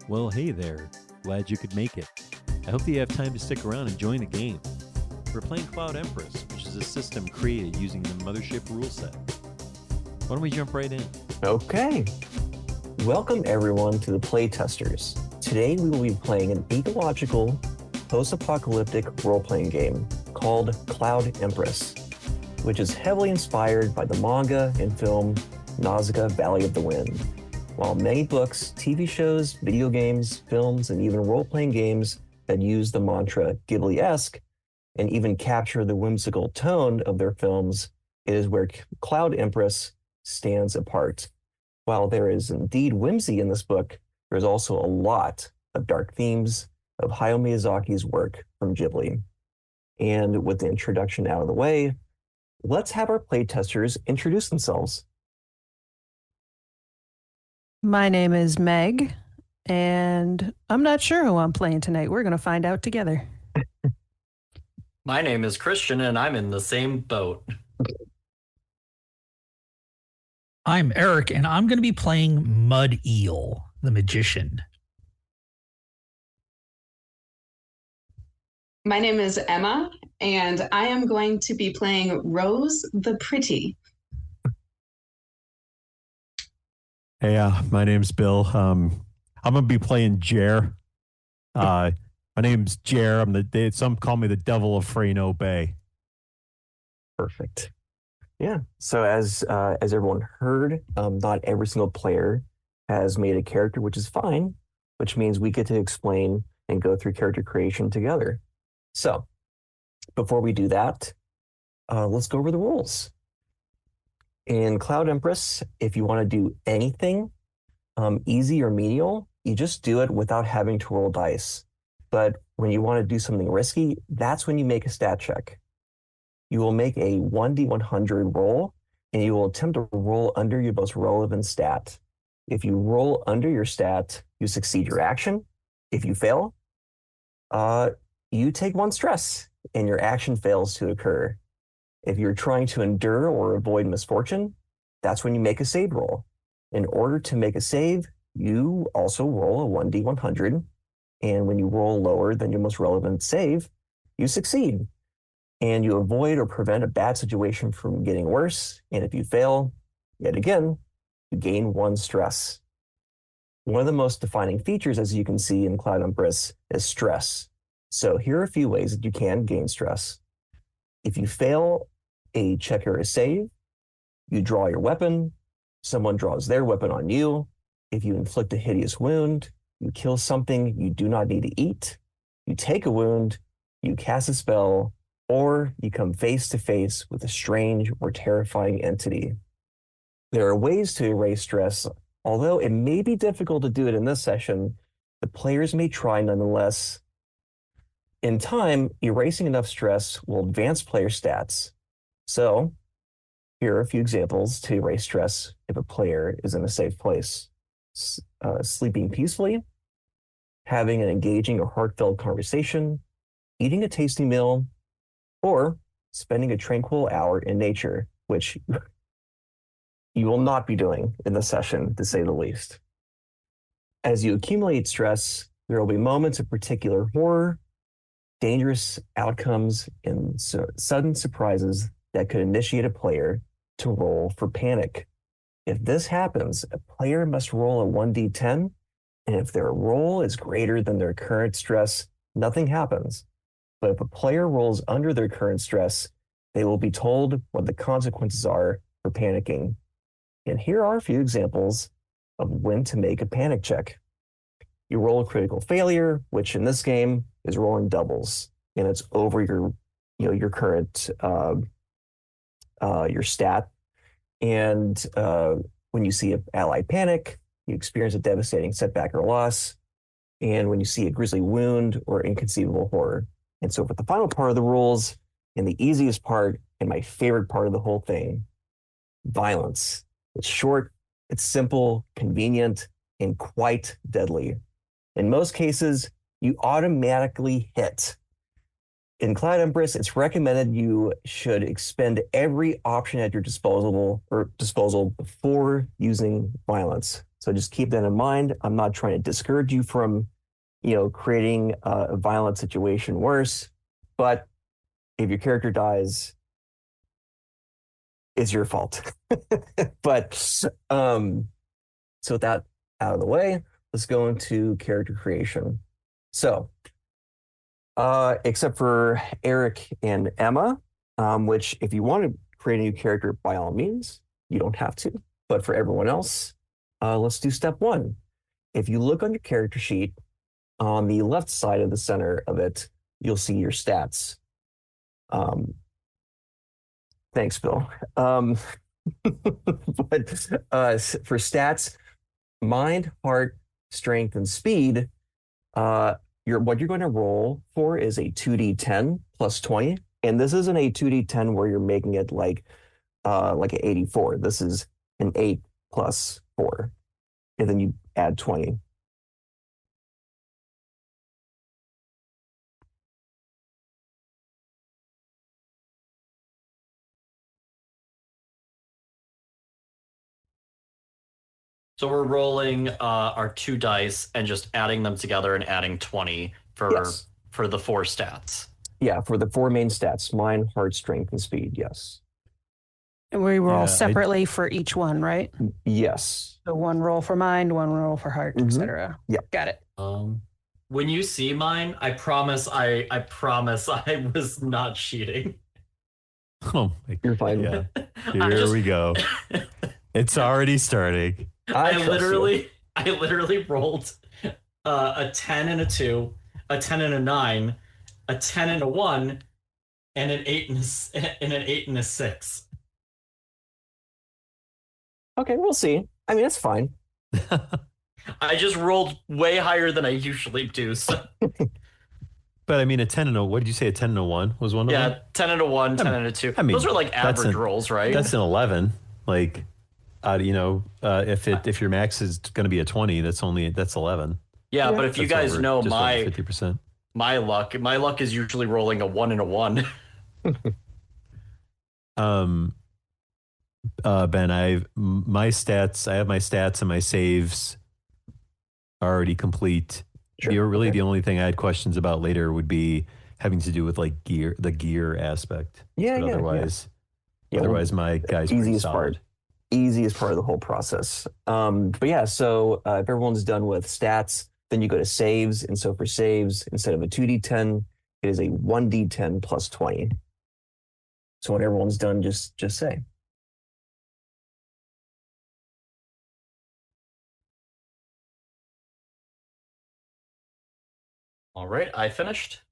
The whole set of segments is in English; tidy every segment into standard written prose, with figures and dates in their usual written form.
Well, hey there. Glad you could make it. I hope that you have time to stick around and join the game. We're playing Cloud Empress, which is a system created using the Mothership rule set. Why don't we jump right in? Okay. Welcome everyone to the Playtesters. Today we will be playing an ecological, post-apocalyptic role-playing game called Cloud Empress, which is heavily inspired by the manga and film Nausicaa Valley of the Wind. While many books, TV shows, video games, films, and even role-playing games that use the mantra Ghibli-esque and even capture the whimsical tone of their films, it is where Cloud Empress stands apart. While there is indeed whimsy in this book, there's also a lot of dark themes of Hayao Miyazaki's work from Ghibli. And with the introduction out of the way, let's have our playtesters introduce themselves. My name is Meg, and I'm not sure who I'm playing tonight. We're going to find out together. My name is Christian, and I'm in the same boat. I'm Eric, and I'm going to be playing Mud Eel, the magician. My name is Emma, and I am going to be playing Rose the Pretty. Hey, my name's Bill. I'm gonna be playing Jer. My name's Jer. Some call me the Devil of Freno Bay. Perfect. Yeah. So as everyone heard, not every single player has made a character, which is fine, which means we get to explain and go through character creation together. So before we do that, let's go over the rules. In Cloud Empress, if you want to do anything easy or menial, you just do it without having to roll dice. But when you want to do something risky, that's when you make a stat check. You will make a 1d100 roll, and you will attempt to roll under your most relevant stat. If you roll under your stat, you succeed your action. If you fail, you take 1 stress, and your action fails to occur. If you're trying to endure or avoid misfortune, that's when you make a save roll. In order to make a save, you also roll a 1d100, and when you roll lower than your most relevant save, you succeed. And you avoid or prevent a bad situation from getting worse, and if you fail, yet again, you gain 1 stress. One of the most defining features, as you can see in Cloud Empress, is stress. So here are a few ways that you can gain stress. If you fail a check or a save, you draw your weapon, someone draws their weapon on you. If you inflict a hideous wound, you kill something you do not need to eat, you take a wound, you cast a spell, or you come face to face with a strange or terrifying entity. There are ways to erase stress, although it may be difficult to do it in this session, the players may try nonetheless. In time, erasing enough stress will advance player stats. So, here are a few examples to erase stress if a player is in a safe place. Sleeping peacefully, having an engaging or heartfelt conversation, eating a tasty meal, or spending a tranquil hour in nature, which you will not be doing in this session, to say the least. As you accumulate stress, there will be moments of particular horror, dangerous outcomes, and sudden surprises that could initiate a player to roll for panic. If this happens, a player must roll a 1d10, and if their roll is greater than their current stress, nothing happens. But if a player rolls under their current stress, they will be told what the consequences are for panicking. And here are a few examples of when to make a panic check. You roll a critical failure, which in this game is rolling doubles, and it's over your current your stat. And when you see an ally panic, you experience a devastating setback or loss. And when you see a grisly wound or inconceivable horror. And so for the final part of the rules, and the easiest part, and my favorite part of the whole thing, violence. It's short, it's simple, convenient, and quite deadly. In most cases, you automatically hit. In Cloud Empress, it's recommended you should expend every option at your disposal before using violence. So just keep that in mind. I'm not trying to discourage you from, creating a violent situation worse. But if your character dies, it's your fault. But so with that out of the way, let's go into character creation. So, except for Eric and Emma, which if you want to create a new character, by all means, you don't have to. But for everyone else, let's do step one. If you look on your character sheet, on the left side of the center of it, you'll see your stats. Thanks, Bill. But for stats, mind, heart, strength, and speed, what you're going to roll for is a 2d10 plus 20. And this isn't a 2d10 where you're making it like an 84. This is an 8 plus 4. And then you add 20. So we're rolling our 2 dice and just adding them together and adding 20 for the 4 stats. Yeah, for the 4 main stats, mind, heart, strength, and speed, yes. And we roll separately for each one, right? Yes. So one roll for mind, one roll for heart, etc. Yep. Got it. When you see mine, I promise I was not cheating. Oh, you're fine. Yeah. Here we go. It's already starting. I literally rolled a 10 and a 2, a 10 and a 9, a 10 and a 1, and an 8 and an 8 and a 6. Okay, we'll see. I mean, it's fine. I just rolled way higher than I usually do. So. But I mean, a 10 and a, what did you say? A 10 and a 1 was one of them? Yeah, 10 and a 1, 10 and a 2. I mean, those are like average rolls, right? That's an 11. Like, if your max is going to be a 20, that's 11. Yeah, but if you guys know my 50%. My luck is usually rolling a 1 and a 1. Ben, I have my stats and my saves already complete. Sure. The only thing I had questions about later would be having to do with like the gear aspect. Yeah, but otherwise my guys easiest part of the whole process. But yeah, so if everyone's done with stats, then you go to saves, and so for saves, instead of a 2d10, it is a 1d10 plus 20. So when everyone's done, just say. All right, I finished.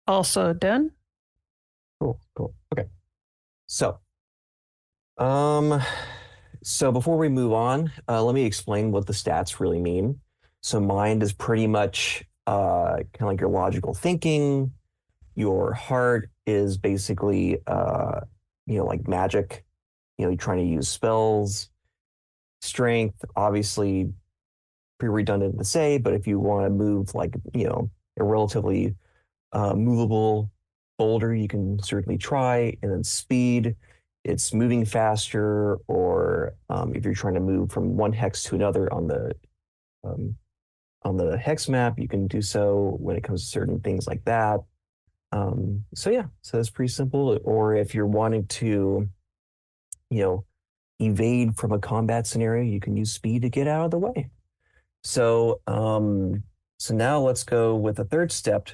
Also done. Cool. Okay. So, so before we move on, let me explain what the stats really mean. So mind is pretty much kind of like your logical thinking. Your heart is basically, like magic. You're trying to use spells. Strength, obviously, pretty redundant to say, but if you want to move like, a relatively movable boulder, you can certainly try. And then speed, it's moving faster, or if you're trying to move from one hex to another on the hex map, you can do so when it comes to certain things like that. So that's pretty simple. Or if you're wanting to, evade from a combat scenario, you can use speed to get out of the way. So now let's go with the third step,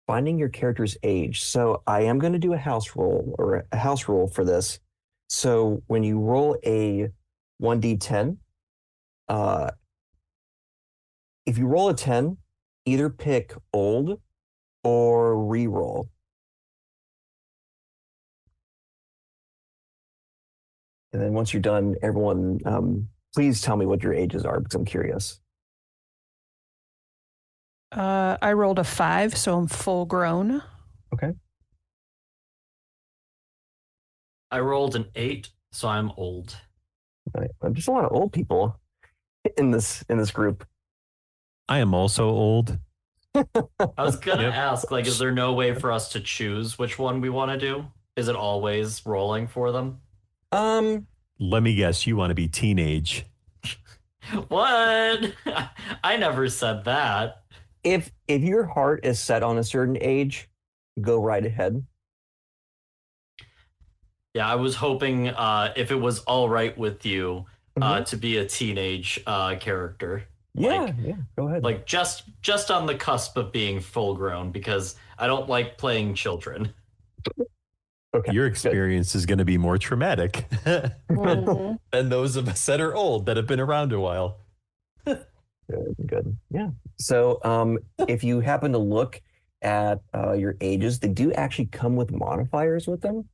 finding your character's age. So I am going to do a house roll for this. So when you roll a 1d10, if you roll a 10, either pick old or re-roll. And then once you're done, everyone, please tell me what your ages are, because I'm curious. I rolled a 5, so I'm full grown. Okay. I rolled an 8, so I'm old. Right. There's a lot of old people in this group. I am also old. I was gonna ask, like, is there no way for us to choose which one we want to do? Is it always rolling for them? Let me guess, you want to be teenage. What? I never said that. If your heart is set on a certain age, go right ahead. Yeah, I was hoping if it was all right with you Mhm. to be a teenage character. Yeah, yeah, go ahead. Like just on the cusp of being full grown because I don't like playing children. Okay, Your good. experience is going to be more traumatic Mhm. than those of us that are old that have been around a while. Good. Yeah. So, if you happen to look at your ages, they do actually come with modifiers with them.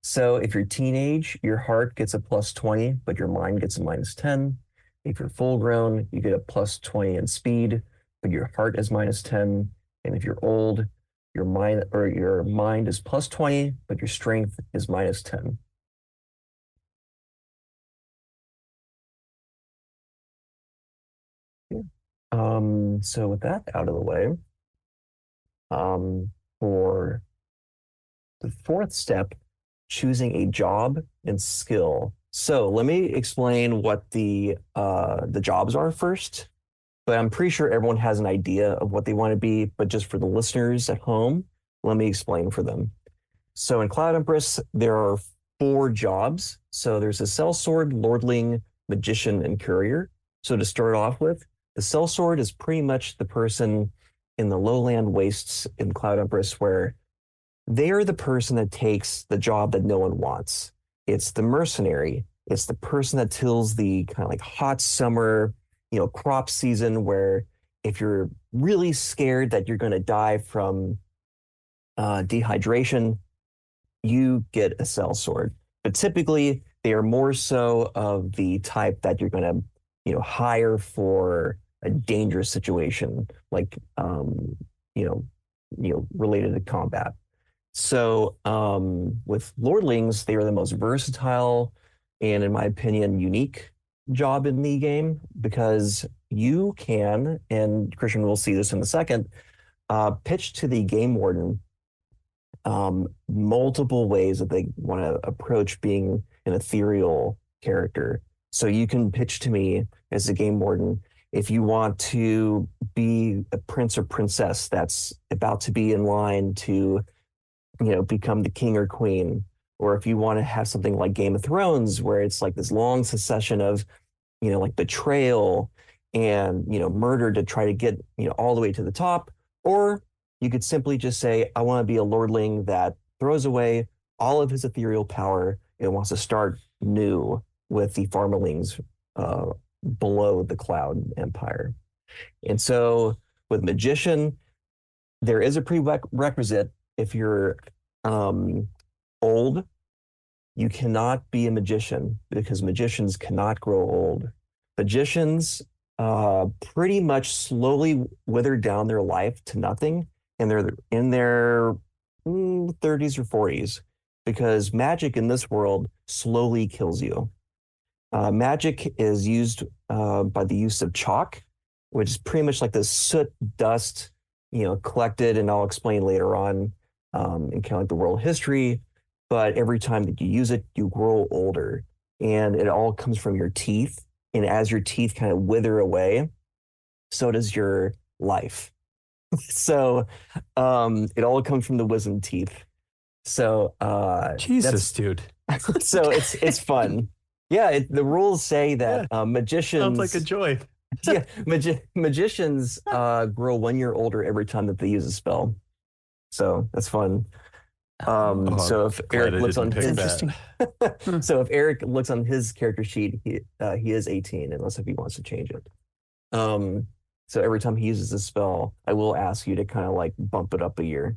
So, if you're teenage, your heart gets a plus 20, but your mind gets a minus 10. If you're full grown, you get a plus 20 in speed, but your heart is minus 10. And if you're old, your mind is plus 20, but your strength is minus 10. Yeah. So with that out of the way, for the fourth step, choosing a job and skill. So let me explain what the jobs are first. But I'm pretty sure everyone has an idea of what they want to be. But just for the listeners at home, let me explain for them. So in Cloud Empress, there are 4 jobs. So there's a sellsword, lordling, magician, and courier. So to start off with, the sellsword is pretty much the person in the lowland wastes in Cloud Empress where they are the person that takes the job that no one wants. It's the mercenary. It's the person that tills the kind of like hot summer, crop season where if you're really scared that you're going to die from dehydration, you get a sellsword. But typically, they are more so of the type that you're going to, hire for a dangerous situation, like, related to combat. So with lordlings, they are the most versatile and, in my opinion, unique job in the game because you can, and Christian will see this in a second, pitch to the game warden multiple ways that they want to approach being an ethereal character. So you can pitch to me as a game warden if you want to be a prince or princess that's about to be in line to, become the king or queen, or if you want to have something like Game of Thrones, where it's like this long succession of, like betrayal and, murder to try to get, all the way to the top, or you could simply just say, I want to be a lordling that throws away all of his ethereal power and wants to start new with the farmerlings below the Cloud Empire. And so with magician, there is a prerequisite. If you're old, you cannot be a magician because magicians cannot grow old. Magicians pretty much slowly wither down their life to nothing, and they're in their 30s or 40s because magic in this world slowly kills you. Magic is used by the use of chalk, which is pretty much like the soot dust, collected, and I'll explain later on in kind of like the world history. But every time that you use it, you grow older, and it all comes from your teeth. And as your teeth kind of wither away, so does your life. So it all comes from the wisdom teeth. So Jesus, dude. so it's fun. Yeah, the rules say that magicians Sounds like a joy. yeah, magicians grow 1 year older every time that they use a spell. So that's fun. So if Eric looks on his interesting. so if Eric looks on his character sheet, he is 18 unless if he wants to change it. So every time he uses a spell, I will ask you to kind of like bump it up a year,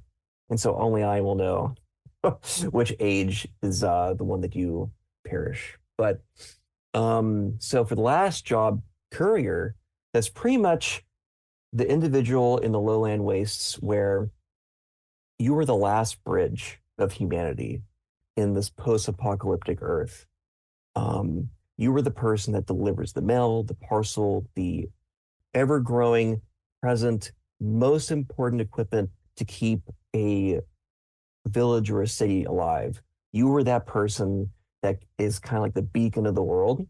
and so only I will know which age is the one that you perish. But so for the last job, courier, that's pretty much the individual in the lowland wastes where you were the last bridge of humanity in this post-apocalyptic Earth. You were the person that delivers the mail, the parcel, the ever-growing, present, most important equipment to keep a village or a city alive. You were that person that is kind of like the beacon of the world.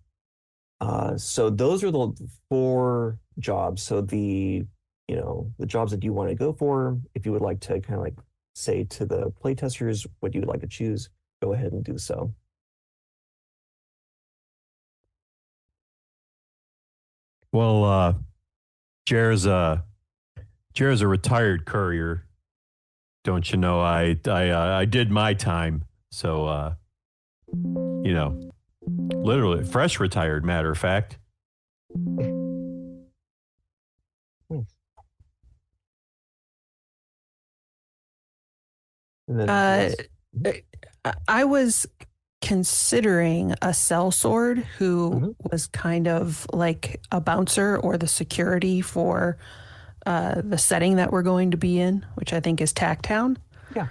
So those are the 4 jobs. So the jobs that you want to go for, if you would like to kind of like say to the playtesters what you would like to choose, go ahead and do so. Well, Jer's a retired courier. Don't you know? I did my time. So literally fresh retired, matter of fact. And then I was considering a sellsword who was kind of like a bouncer or the security for the setting that we're going to be in, which I think is Tacktown. Yeah.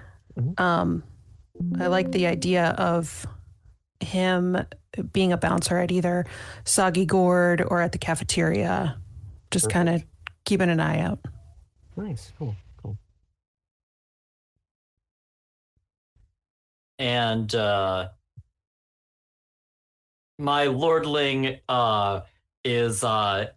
I like the idea of him being a bouncer at either Soggy Gourd or at the cafeteria, just kind of keeping an eye out. Nice. Cool. And my lordling is a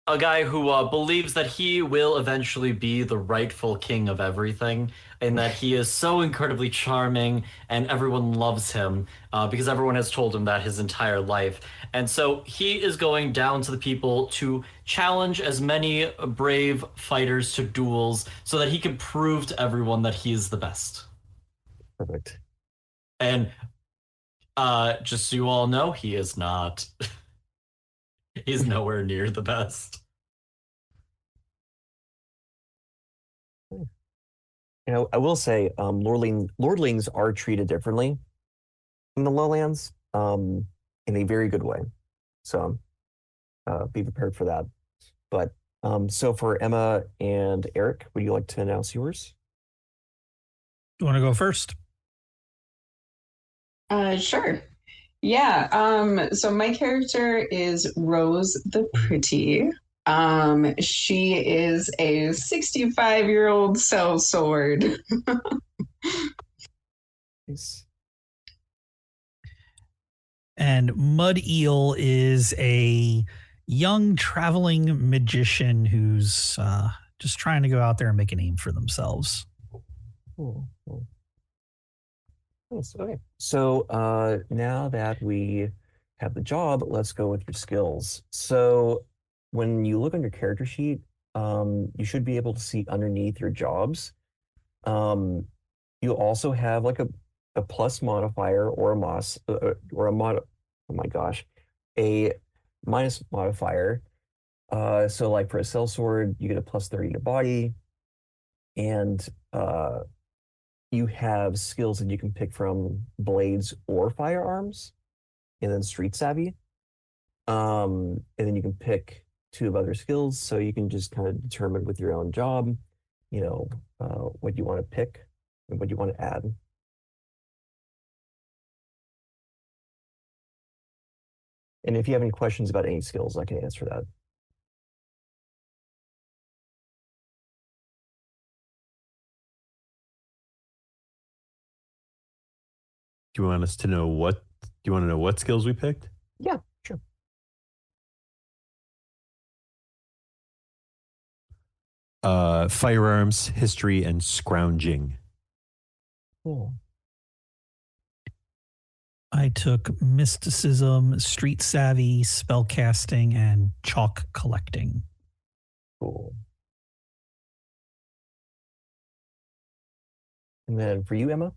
guy who believes that he will eventually be the rightful king of everything, and that he is so incredibly charming and everyone loves him because everyone has told him that his entire life. And so he is going down to the people to challenge as many brave fighters to duels so that he can prove to everyone that he is the best. Perfect. And just so you all know, he is not. He's nowhere near the best. I will say, lordlings are treated differently in the lowlands, in a very good way. So, be prepared for that. But so for Emma and Eric, would you like to announce yours? You want to go first? Sure. Yeah. So my character is Rose the Pretty. She is a 65-year-old sellsword. Nice. And Mud Eel is a young traveling magician who's just trying to go out there and make a name for themselves. Cool. Nice. Okay. So now that we have the job, let's go with your skills. So when you look on your character sheet, you should be able to see underneath your jobs. You also have like a plus modifier or a minus modifier. So like for a sellsword, you get a plus 30 to body, and you have skills that you can pick from blades or firearms, and then street savvy. And then you can pick 2 of other skills, so you can just kind of determine with your own job, what you want to pick and what you want to add. And if you have any questions about any skills, I can answer that. Do you want us to know what? Do you want to know what skills we picked? Yeah, sure. Firearms, history, and scrounging. Cool. I took mysticism, street savvy, spellcasting, and chalk collecting. Cool. And then for you, Emma?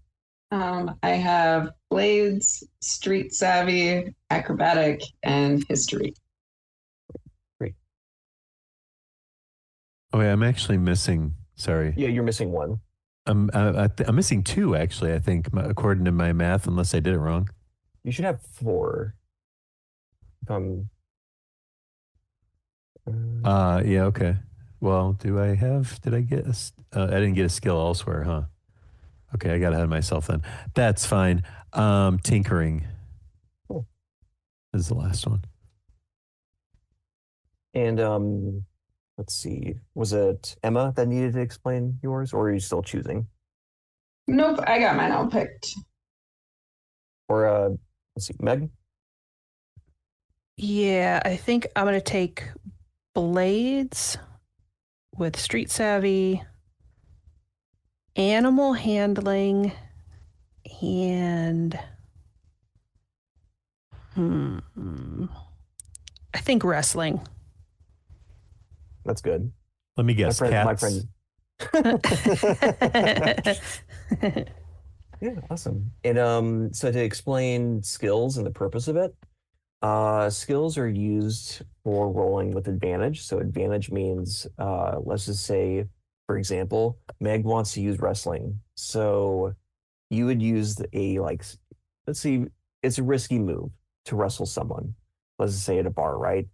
I have blades, street savvy, acrobatic, and history. Great. Oh, yeah, I'm actually missing. Sorry. Yeah, you're missing 1. I'm missing 2, actually, I think, according to my math, unless I did it wrong. You should have 4. Yeah, okay. Well, did I get I didn't get a skill elsewhere, huh? Okay, I got ahead of myself then. That's fine. Tinkering. Cool. This is the last one. And let's see, was it Emma that needed to explain yours, or are you still choosing? Nope, I got mine all picked. Or Let's see, Meg. Yeah, I think I'm going to take blades with street savvy, animal handling, and I think wrestling. That's good. Let me My guess. friend, my Cats. friend. Yeah, awesome. And so to explain skills and the purpose of it, skills are used for rolling with advantage. So advantage means, let's just say, for example, Meg wants to use wrestling. So you would use let's see, it's a risky move to wrestle someone. Let's just say at a bar, right?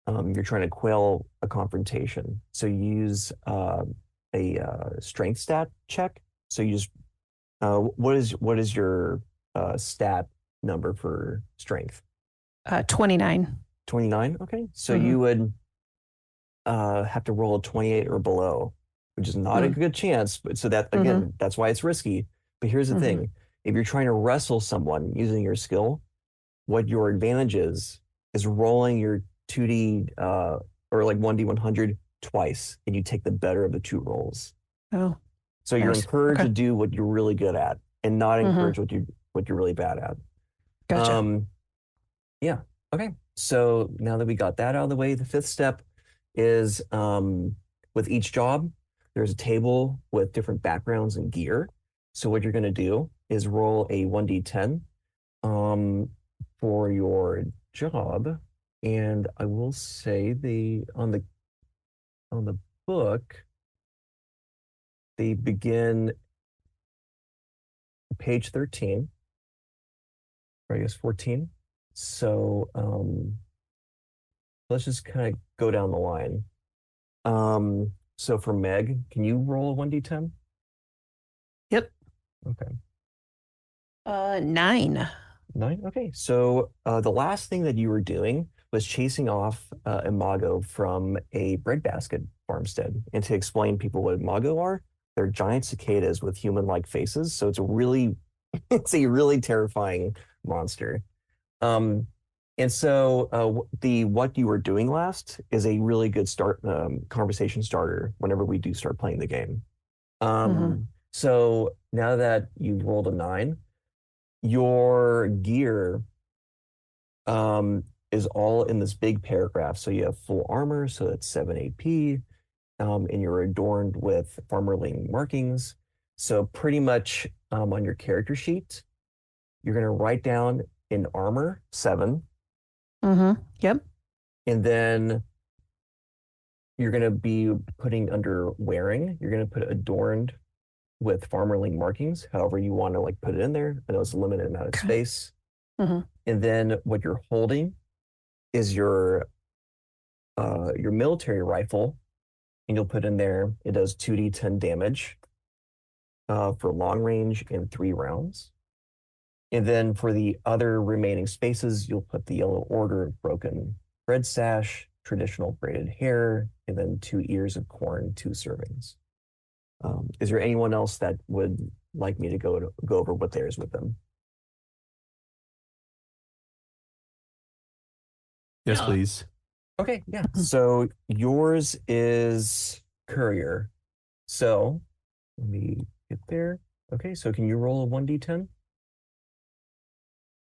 You're trying to quell a confrontation. So you use a strength stat check. So you just what is your stat number for strength? 29. 29. Okay, so Mhm. you would have to roll a 28 or below, which is not a good chance. But so that again, that's why it's risky. But here's the thing: if you're trying to wrestle someone using your skill, what your advantage is rolling your 2D or like 1D100 twice, and you take the better of the two rolls. Oh, So you're nice. encouraged Okay. to do what you're really good at, and not encouraged what you're really bad at. Gotcha. Yeah. Okay. So now that we got that out of the way, the fifth step is with each job, there's a table with different backgrounds and gear. So what you're going to do is roll a 1d10 um, for your job, and I will say on the book they begin page 13, or I guess 14. So let's just kind of go down the line. So for Meg, can you roll a 1d10? Yep. Okay. 9. 9. Okay. So the last thing that you were doing was chasing off Imago from a breadbasket farmstead. And to explain people what Imago are, they're giant cicadas with human-like faces. So it's a really it's a really terrifying monster. Um, and so what you were doing last is a really good conversation starter whenever we do start playing the game. So now that you've rolled a 9, your gear is all in this big paragraph. So you have full armor, so that's 7 AP, and you're adorned with farmerling markings. So pretty much on your character sheet, you're going to write down in armor 7. Yep. And then you're going to be putting under wearing, you're going to put adorned with farmerling markings, however you want to like put it in there. I know it's a limited amount of space. And then what you're holding is your military rifle, and you'll put in there, it does 2d10 damage for long range in 3 rounds. And then for the other remaining spaces, you'll put the yellow order of broken bread sash, traditional braided hair, and then 2 ears of corn, 2 servings. Is there anyone else that would like me to go over what theirs with them? Yes, Yeah. please. Okay, yeah. So yours is courier. So let me get there. Okay, so can you roll a 1d10?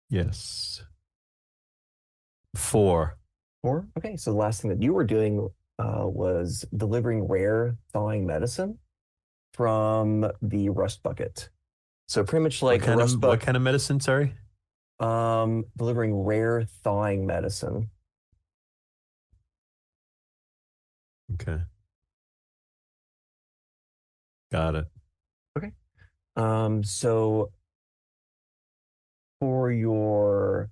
Yes. 4. 4? Okay, so the last thing that you were doing was delivering rare thawing medicine from the rust bucket. So pretty much like a rust What bucket. kind of medicine? Sorry. Delivering rare thawing medicine. Okay. Got it. Okay. So for your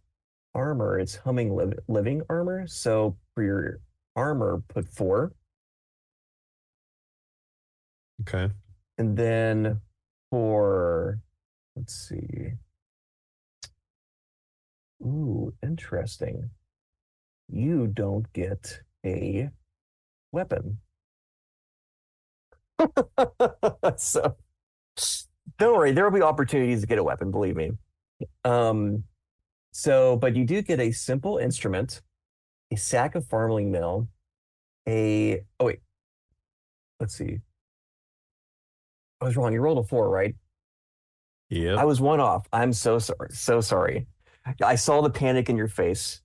armor, it's humming living armor. So for your armor, put 4. Okay. And then for, let's see. Ooh, interesting. You don't get a weapon. So don't worry, there will be opportunities to get a weapon, believe me. But you do get a simple instrument, a sack of farming meal, let's see. I was wrong. You rolled a 4, right? Yep. I was one off. I'm so sorry. So sorry. I saw the panic in your face.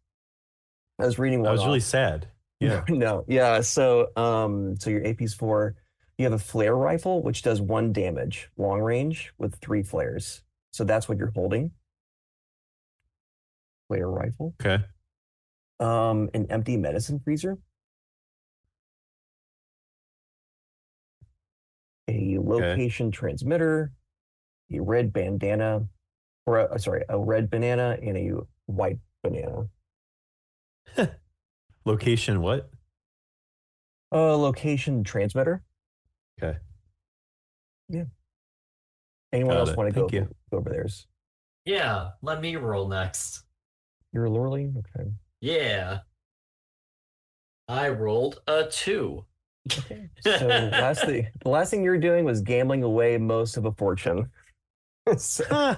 I was reading one I was really off. sad. Yeah. No. Yeah. So your AP's 4. You have a flare rifle, which does 1 damage, long range with 3 flares. So that's what you're holding. Flare rifle. Okay. An empty medicine freezer. A location transmitter, a red bandana, a red banana and a white banana. Location what? Location transmitter. Okay. Yeah. Anyone Got else it. want to Thank you. go over theirs? Yeah, let me roll next. You're Lorley? Okay. Yeah. I rolled a 2. Okay. So the last thing you're doing was gambling away most of a fortune. So,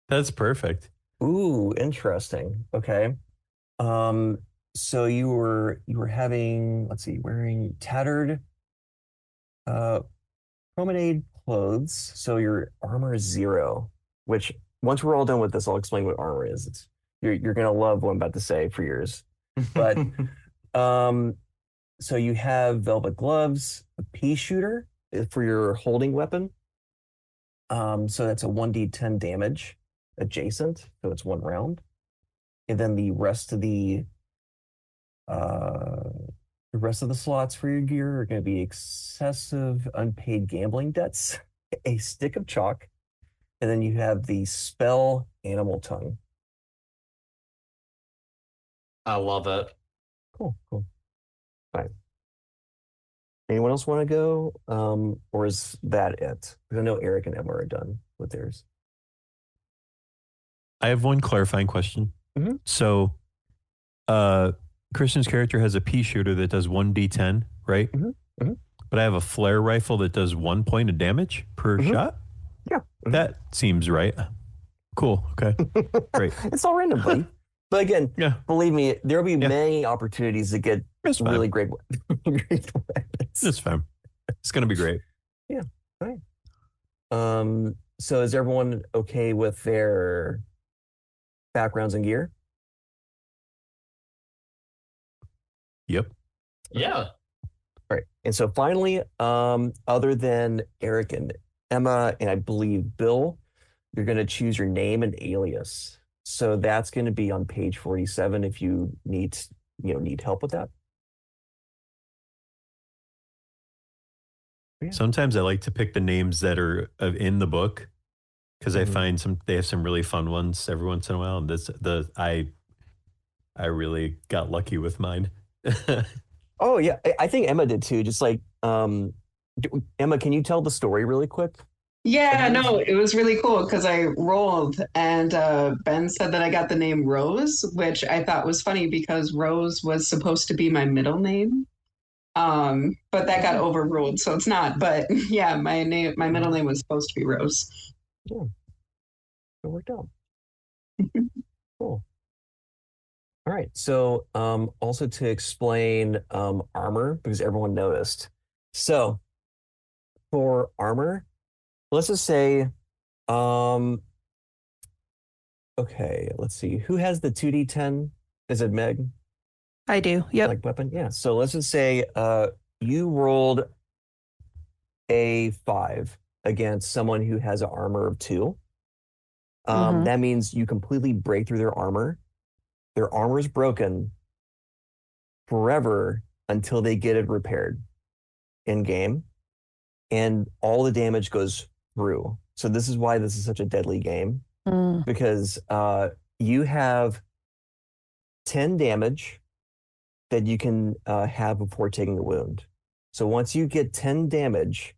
That's perfect. ooh, interesting. Okay. So you were having, let's see, wearing tattered promenade clothes. So your armor is 0, which once we're all done with this, I'll explain what armor is. You're gonna love what I'm about to say for yours. But so you have velvet gloves, a pea shooter for your holding weapon. So that's a 1d10 damage adjacent, so it's 1 round. And then the rest of the slots for your gear are going to be excessive unpaid gambling debts, a stick of chalk, and then you have the spell animal tongue. I love it. Cool. Fine. Anyone else want to go? Or is that it? Because I know Eric and Emma are done with theirs. I have one clarifying question. Mhm. So, Christian's character has a pea shooter that does 1d10, right? Mhm. But I have a flare rifle that does 1 point of damage per shot. Yeah. That seems right. Cool. Okay. Great. It's all random, buddy. But again, Yeah. believe me, there will be many opportunities to get That's fine. really great weapons. That's fine. It's going to be great. Yeah. Right. So is everyone okay with their backgrounds and gear? Yep. Yeah. All right. And so finally, other than Eric and Emma, and I believe Bill, you're going to choose your name and alias. So that's going to be on page 47 if you need help with that. Yeah. Sometimes I like to pick the names that are in the book because I find they have some really fun ones every once in a while. And I really got lucky with mine. Oh yeah, I think Emma did too. Just like Emma, can you tell the story really quick? Yeah, no, it was really cool because I rolled and Ben said that I got the name Rose, which I thought was funny because Rose was supposed to be my middle name. But that got overruled, so it's not. But yeah, my middle name was supposed to be Rose. Yeah, it worked out. Cool. All right. So also to explain armor, because everyone noticed. So for armor, let's just say, okay, let's see. Who has the 2d10? Is it Meg? I do. Yep. Like weapon? Yeah. So let's just say you rolled a 5 against someone who has an armor of 2. That means you completely break through their armor. Their armor is broken forever until they get it repaired in game, and all the damage goes through. So this is why this is such a deadly game, because you have 10 damage that you can have before taking a wound. So once you get 10 damage,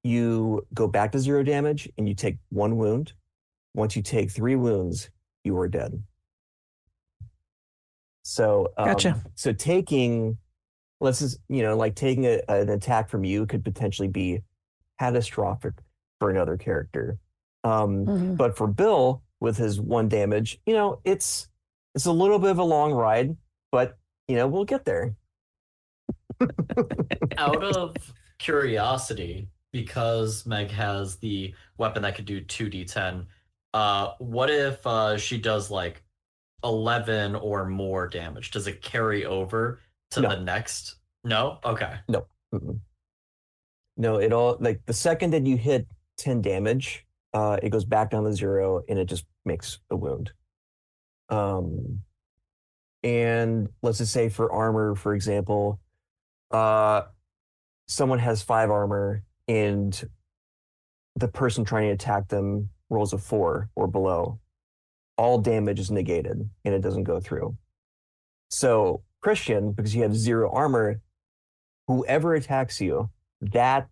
you go back to 0 damage and you take 1 wound. Once you take 3 wounds, you are dead. So, Gotcha. So taking, let's just, like taking an attack from you could potentially be catastrophic for another character. But for Bill, with his 1 damage, it's a little bit of a long ride, but we'll get there. Out of curiosity, because Meg has the weapon that could do 2d10, what if she does like 11 or more damage? Does it carry over to No. the next? No? Okay. No. No, it all, like, the second that you hit 10 damage, it goes back down to 0 and it just makes a wound. And let's just say for armor, for example, someone has 5 armor and the person trying to attack them rolls a 4 or below. All damage is negated and it doesn't go through. So Christian, because you have 0 armor, whoever attacks you, that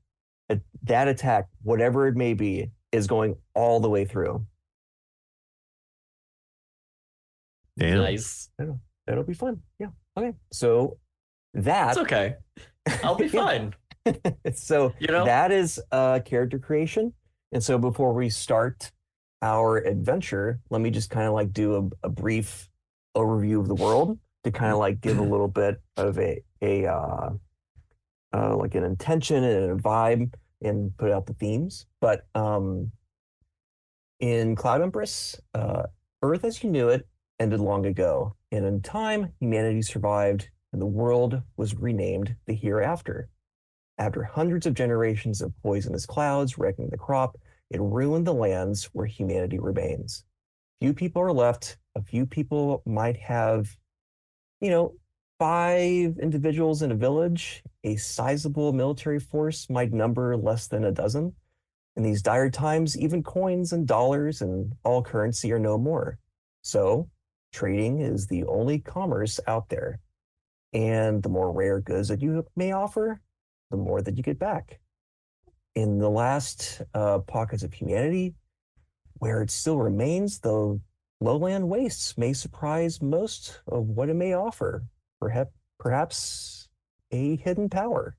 attack, whatever it may be, is going all the way through. Damn. Nice. That'll be fun. Yeah. Okay. So that. It's okay. I'll be fine. So that is character creation. And so before we start our adventure, let me just kind of like do a brief overview of the world to kind of like give a little bit of a like an intention and a vibe and put out the themes. But in Cloud Empress, Earth as you knew it ended long ago. And in time, humanity survived and the world was renamed the Hereafter. After hundreds of generations of poisonous clouds wrecking the crop, it ruined the lands where humanity remains. Few people are left. A few people might have, 5 individuals in a village. A sizable military force might number less than a dozen. In these dire times, even coins and dollars and all currency are no more. So, trading is the only commerce out there. And the more rare goods that you may offer, the more that you get back. In the last pockets of humanity, where it still remains, the lowland wastes may surprise most of what it may offer. Perhaps a hidden power.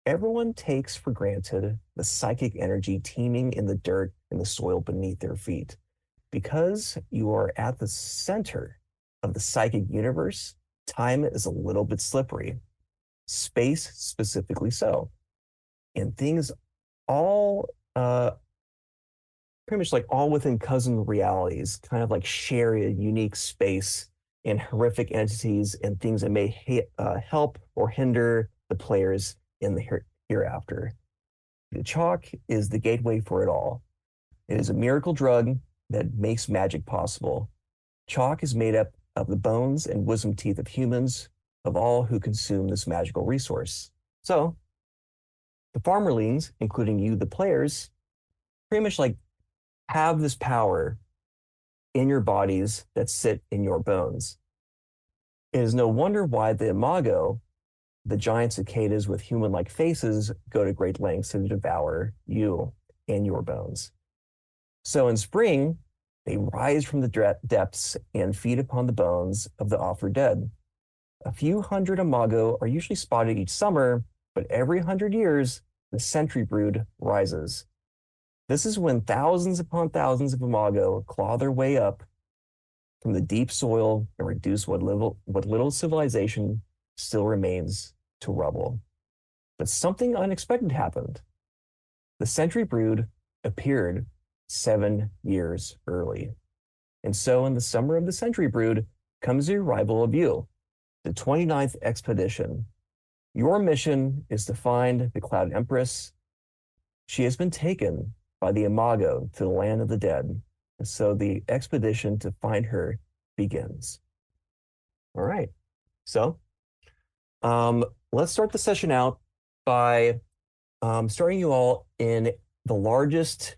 Everyone takes for granted the psychic energy teeming in the dirt and the soil beneath their feet. Because you are at the center of the psychic universe, time is a little bit slippery. Space specifically so. And things all pretty much like all within cousin realities kind of like share a unique space and horrific entities and things that may help or hinder the players in the hereafter. The chalk is the gateway for it all. It is a miracle drug that makes magic possible. Chalk is made up of the bones and wisdom teeth of humans, of all who consume this magical resource. So, the farmerlings, including you, the players, pretty much like have this power in your bodies that sit in your bones. It is no wonder why the imago, the giant cicadas with human-like faces, go to great lengths to devour you and your bones. So in spring, they rise from the depths and feed upon the bones of the offered dead. A few hundred imago are usually spotted each summer, but every 100 years, the century brood rises. This is when thousands upon thousands of imago claw their way up from the deep soil and reduce what little civilization still remains to rubble. But something unexpected happened. The century brood appeared 7 years early. And so in the summer of the century brood comes the arrival of you, the 29th expedition. Your mission is to find the Cloud Empress. She has been taken by the imago to the land of the dead. And so the expedition to find her begins. All right. So let's start the session out by starting you all in the largest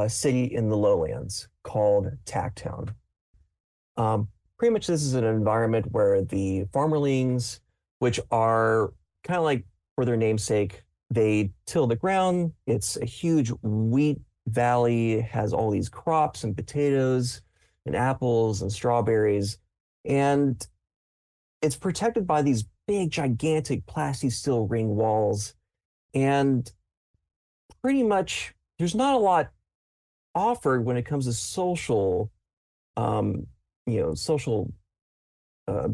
city in the lowlands called Tacktown. Pretty much this is an environment where the farmerlings, which are kind of like for their namesake, they till the ground. It's a huge wheat valley. It has all these crops and potatoes and apples and strawberries. And it's protected by these big, gigantic plasti steel ring walls. And pretty much there's not a lot offered when it comes to social, social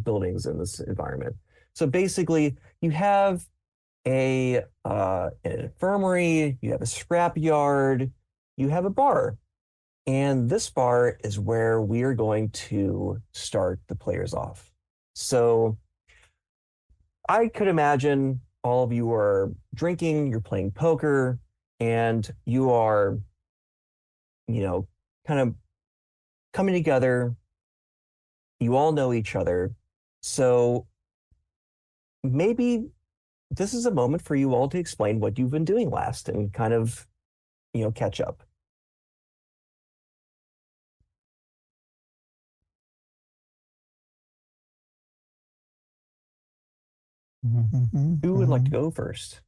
buildings in this environment. So basically, you have an infirmary, you have a scrap yard, you have a bar. And this bar is where we are going to start the players off. So I could imagine all of you are drinking, you're playing poker, and you are, kind of coming together. You all know each other. So maybe this is a moment for you all to explain what you've been doing last and kind of, catch up. Who would like to go first?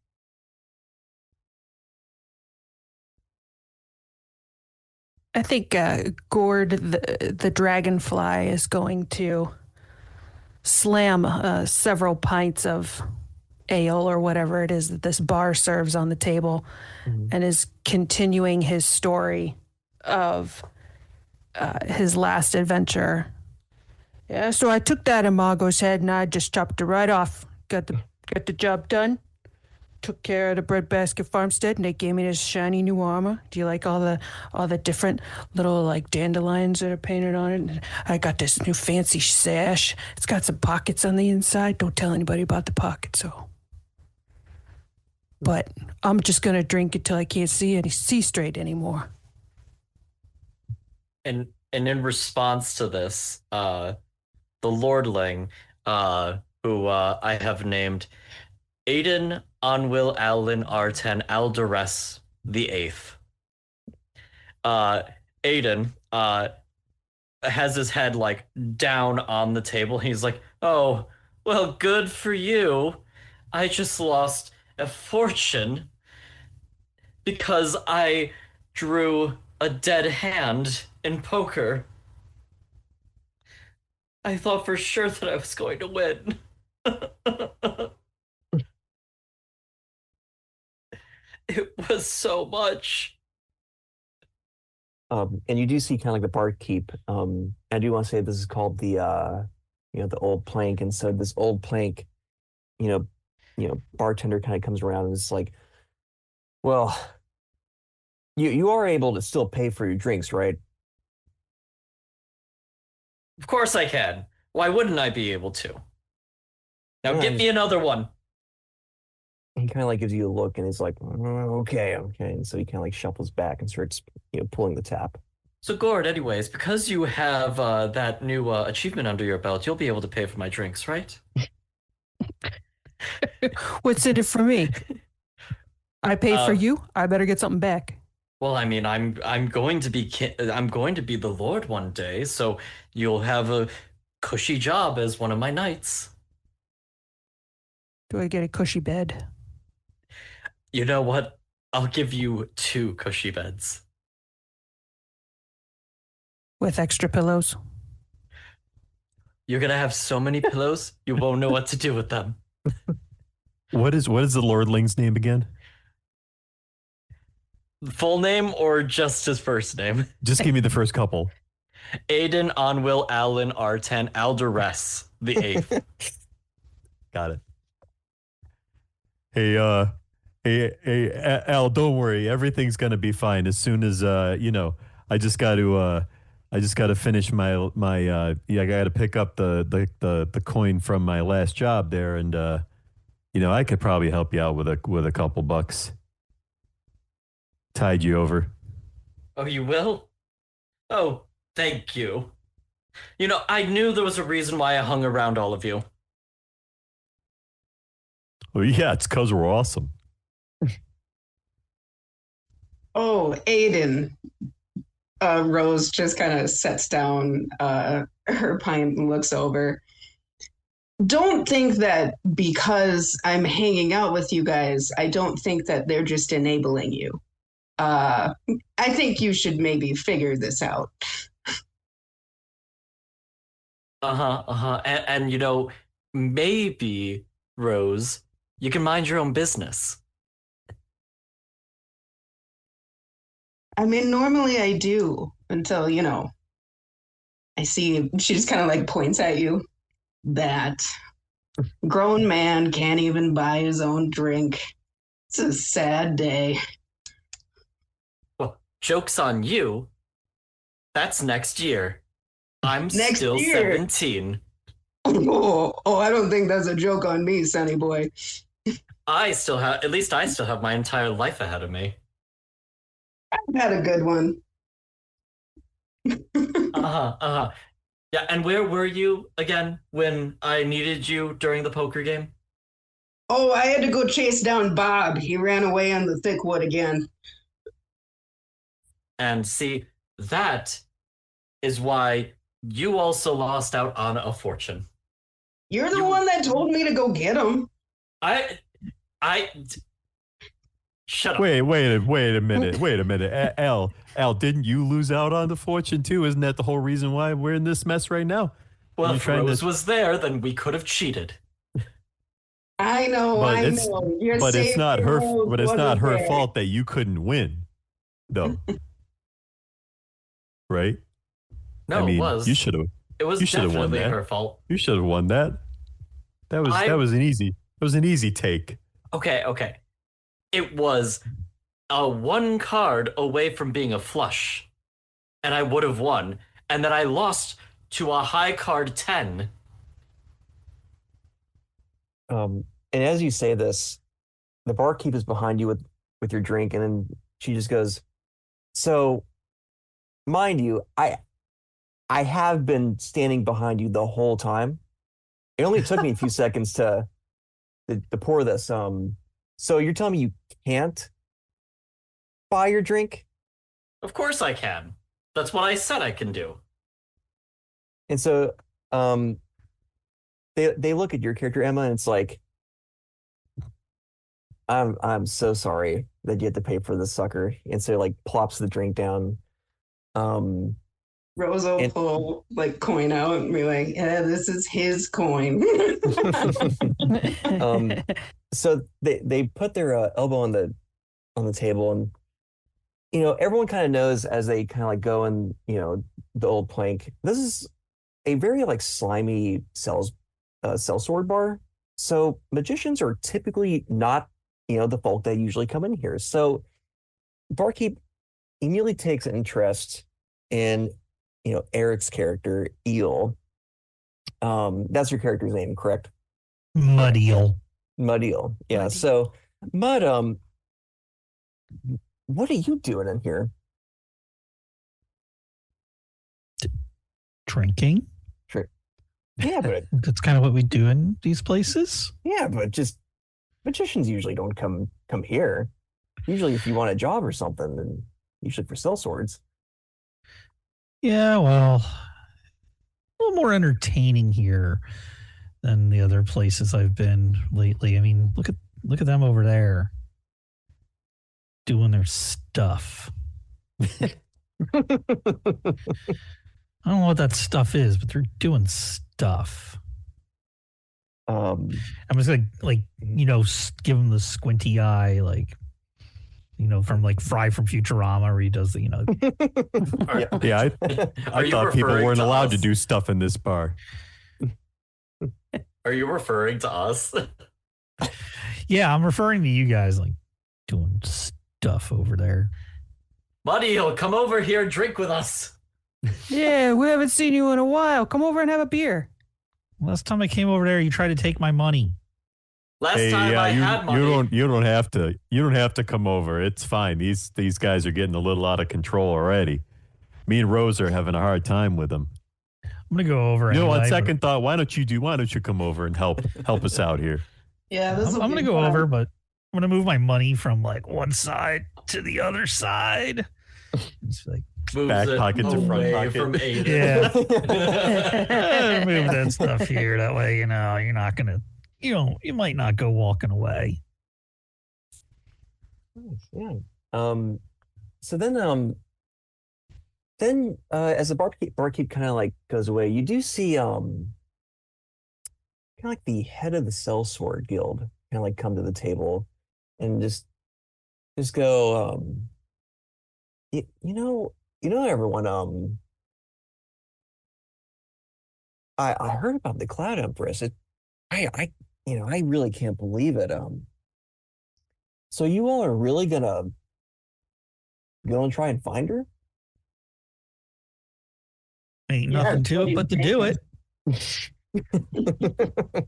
I think Gord, the dragonfly, is going to slam several pints of ale or whatever it is that this bar serves on the table, and is continuing his story of his last adventure. Yeah, so I took that Imago's head and I just chopped it right off. Got the job done. Took care of the breadbasket farmstead, and they gave me this shiny new armor. Do you like all the different little like dandelions that are painted on it? And I got this new fancy sash. It's got some pockets on the inside. Don't tell anybody about the pockets, so. But I'm just gonna drink until I can't see straight anymore. And in response to this, the lordling, who I have named Aiden Onwil Allen Arten Aldores the Eighth. Aiden has his head like down on the table. He's like, "Oh, well, good for you. I just lost a fortune because I drew a dead hand in poker. I thought for sure that I was going to win." It was so much. And you do see kind of like the barkeep. I do want to say this is called the old plank. And so this old plank, bartender kind of comes around and is like, well, you are able to still pay for your drinks, right? Of course I can. Why wouldn't I be able to? Now Yeah, get me another one. He kind of like gives you a look and he's like, okay. And so he kind of like shuffles back and starts, pulling the tap. So Gord, anyways, because you have that new achievement under your belt, you'll be able to pay for my drinks, right? What's in it for me? I paid for you. I better get something back. Well, I mean, I'm going to be the Lord one day, so you'll have a cushy job as one of my knights. Do I get a cushy bed? You know what? I'll give you 2 cushy beds. With extra pillows? You're gonna have so many pillows, you won't know what to do with them. What is the lordling's name again? Full name or just his first name? Just give me the first couple. Aiden Onwil Allen Arten Aldores the Eighth. Got it. Hey, Al, don't worry. Everything's gonna be fine. As soon as I just got to finish my I got to pick up the coin from my last job there, and I could probably help you out with a couple bucks. Tide you over. Oh, you will? Oh, thank you. I knew there was a reason why I hung around all of you. Well, yeah, it's because we're awesome. Oh, Aiden. Rose just kind of sets down her pint and looks over. Don't think that because I'm hanging out with you guys, I don't think that they're just enabling you. I think you should maybe figure this out. And maybe, Rose, you can mind your own business. I mean, normally I do until, I see she just kind of like points at you. That grown man can't even buy his own drink. It's a sad day. Well, joke's on you. That's next year. I'm Next still year. 17. Oh, I don't think that's a joke on me, sonny boy. At least I still have my entire life ahead of me. I've had a good one. Uh-huh. Yeah, and where were you again when I needed you during the poker game? Oh, I had to go chase down Bob. He ran away in the thick wood again. And see, that is why you also lost out on a fortune. You're the one that told me to go get him. Shut up. Wait a minute. Al, didn't you lose out on the fortune too? Isn't that the whole reason why we're in this mess right now? Well, if Rose was there, then we could have cheated. I know. You're but it's not her. But it's not her there. fault that you couldn't win, though. Right? No, I mean, it was. You should have. It was You should have won definitely that. her fault. You should have won that. That was an easy. It was an easy take. Okay. It was a one card away from being a flush, and I would have won, and then I lost to a high card 10. And as you say this, the barkeep is behind you with your drink, and then she just goes, "So, mind you, I have been standing behind you the whole time. It only took me a few seconds to pour this. So you're telling me you can't buy your drink?" Of course I can. That's what I said I can do. And so they look at your character, Emma, and it's like, I'm so sorry that you had to pay for this sucker. And so like plops the drink down. Rose will pull like coin out and be like, "Yeah, this is his coin." So they put their elbow on the table, and everyone kind of knows as they kind of like go in, the old plank. This is a very like slimy sellsword bar. So magicians are typically not the folk that usually come in here. So barkeep immediately takes an interest in Eric's character, Eel. That's your character's name, correct? Mud Eel. Mud Eel. Yeah. So Mud, what are you doing in here? Drinking. Sure. Yeah, but That's kind of what we do in these places. yeah, but just magicians usually don't come here. Usually, if you want a job or something, then usually for sellswords. Yeah, well, a little more entertaining here than the other places I've been lately. I mean, look at them over there doing their stuff. I don't know what that stuff is, but they're doing stuff. I'm just like give them the squinty eye, like from like Fry from Futurama, where he does the Yeah, I thought people weren't allowed to do stuff in this bar. Are you referring to us? Yeah, I'm referring to you guys, like doing stuff over there. Muddy, he'll come over here and drink with us. Yeah, we haven't seen you in a while. Come over and have a beer. Last time I came over there, you tried to take my money. Last time I had money. You don't have to come over. It's fine. These guys are getting a little out of control already. Me and Rose are having a hard time with them. I'm gonna go over. On second thought, why don't you come over and help us out here? Yeah, I'm gonna go over, but I'm gonna move my money from like one side to the other side. It's like back pocket to front pocket. From Aiden. Yeah. Move that stuff here. That way, you're not gonna, you might not go walking away. Nice, yeah. So then as the barkeep kind of like goes away, you do see kind of like the head of the Sellsword Guild kind of like come to the table and just go, Everyone. I heard about the Cloud Empress. I really can't believe it. So you all are really gonna go and try and find her? Ain't Yeah, nothing to what it do but to you do think? it.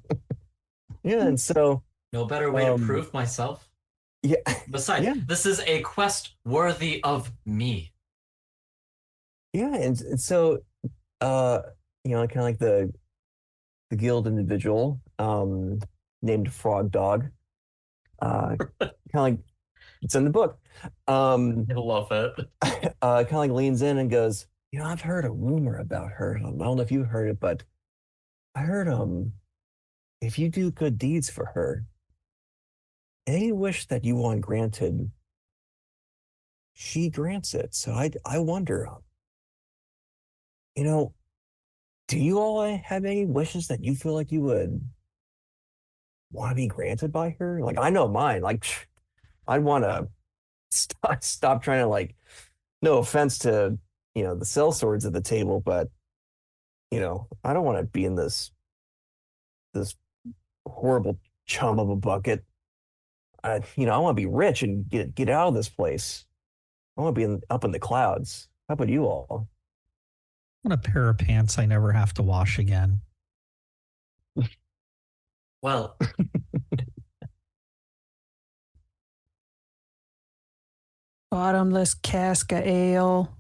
Yeah, and so No better way to Um, prove myself. yeah, Besides, yeah, this is a quest worthy of me. yeah, and so kind of like the guild individual, named Frog Dog, kind of like it's in the book, I love it. kind of like leans in and goes, I've heard a rumor about her. I don't know if you've heard it, but I heard if you do good deeds for her, any wish that you want granted, she grants it. So I wonder, you know, do you all have any wishes that you feel like you would want to be granted by her? Like I know mine. Like I'd want to stop trying to like. No offense to the cell swords at the table, but I don't want to be in this horrible chum of a bucket. I want to be rich and get out of this place. I want to be up in the clouds. How about you all? I want a pair of pants I never have to wash again. Well, Bottomless cask of ale.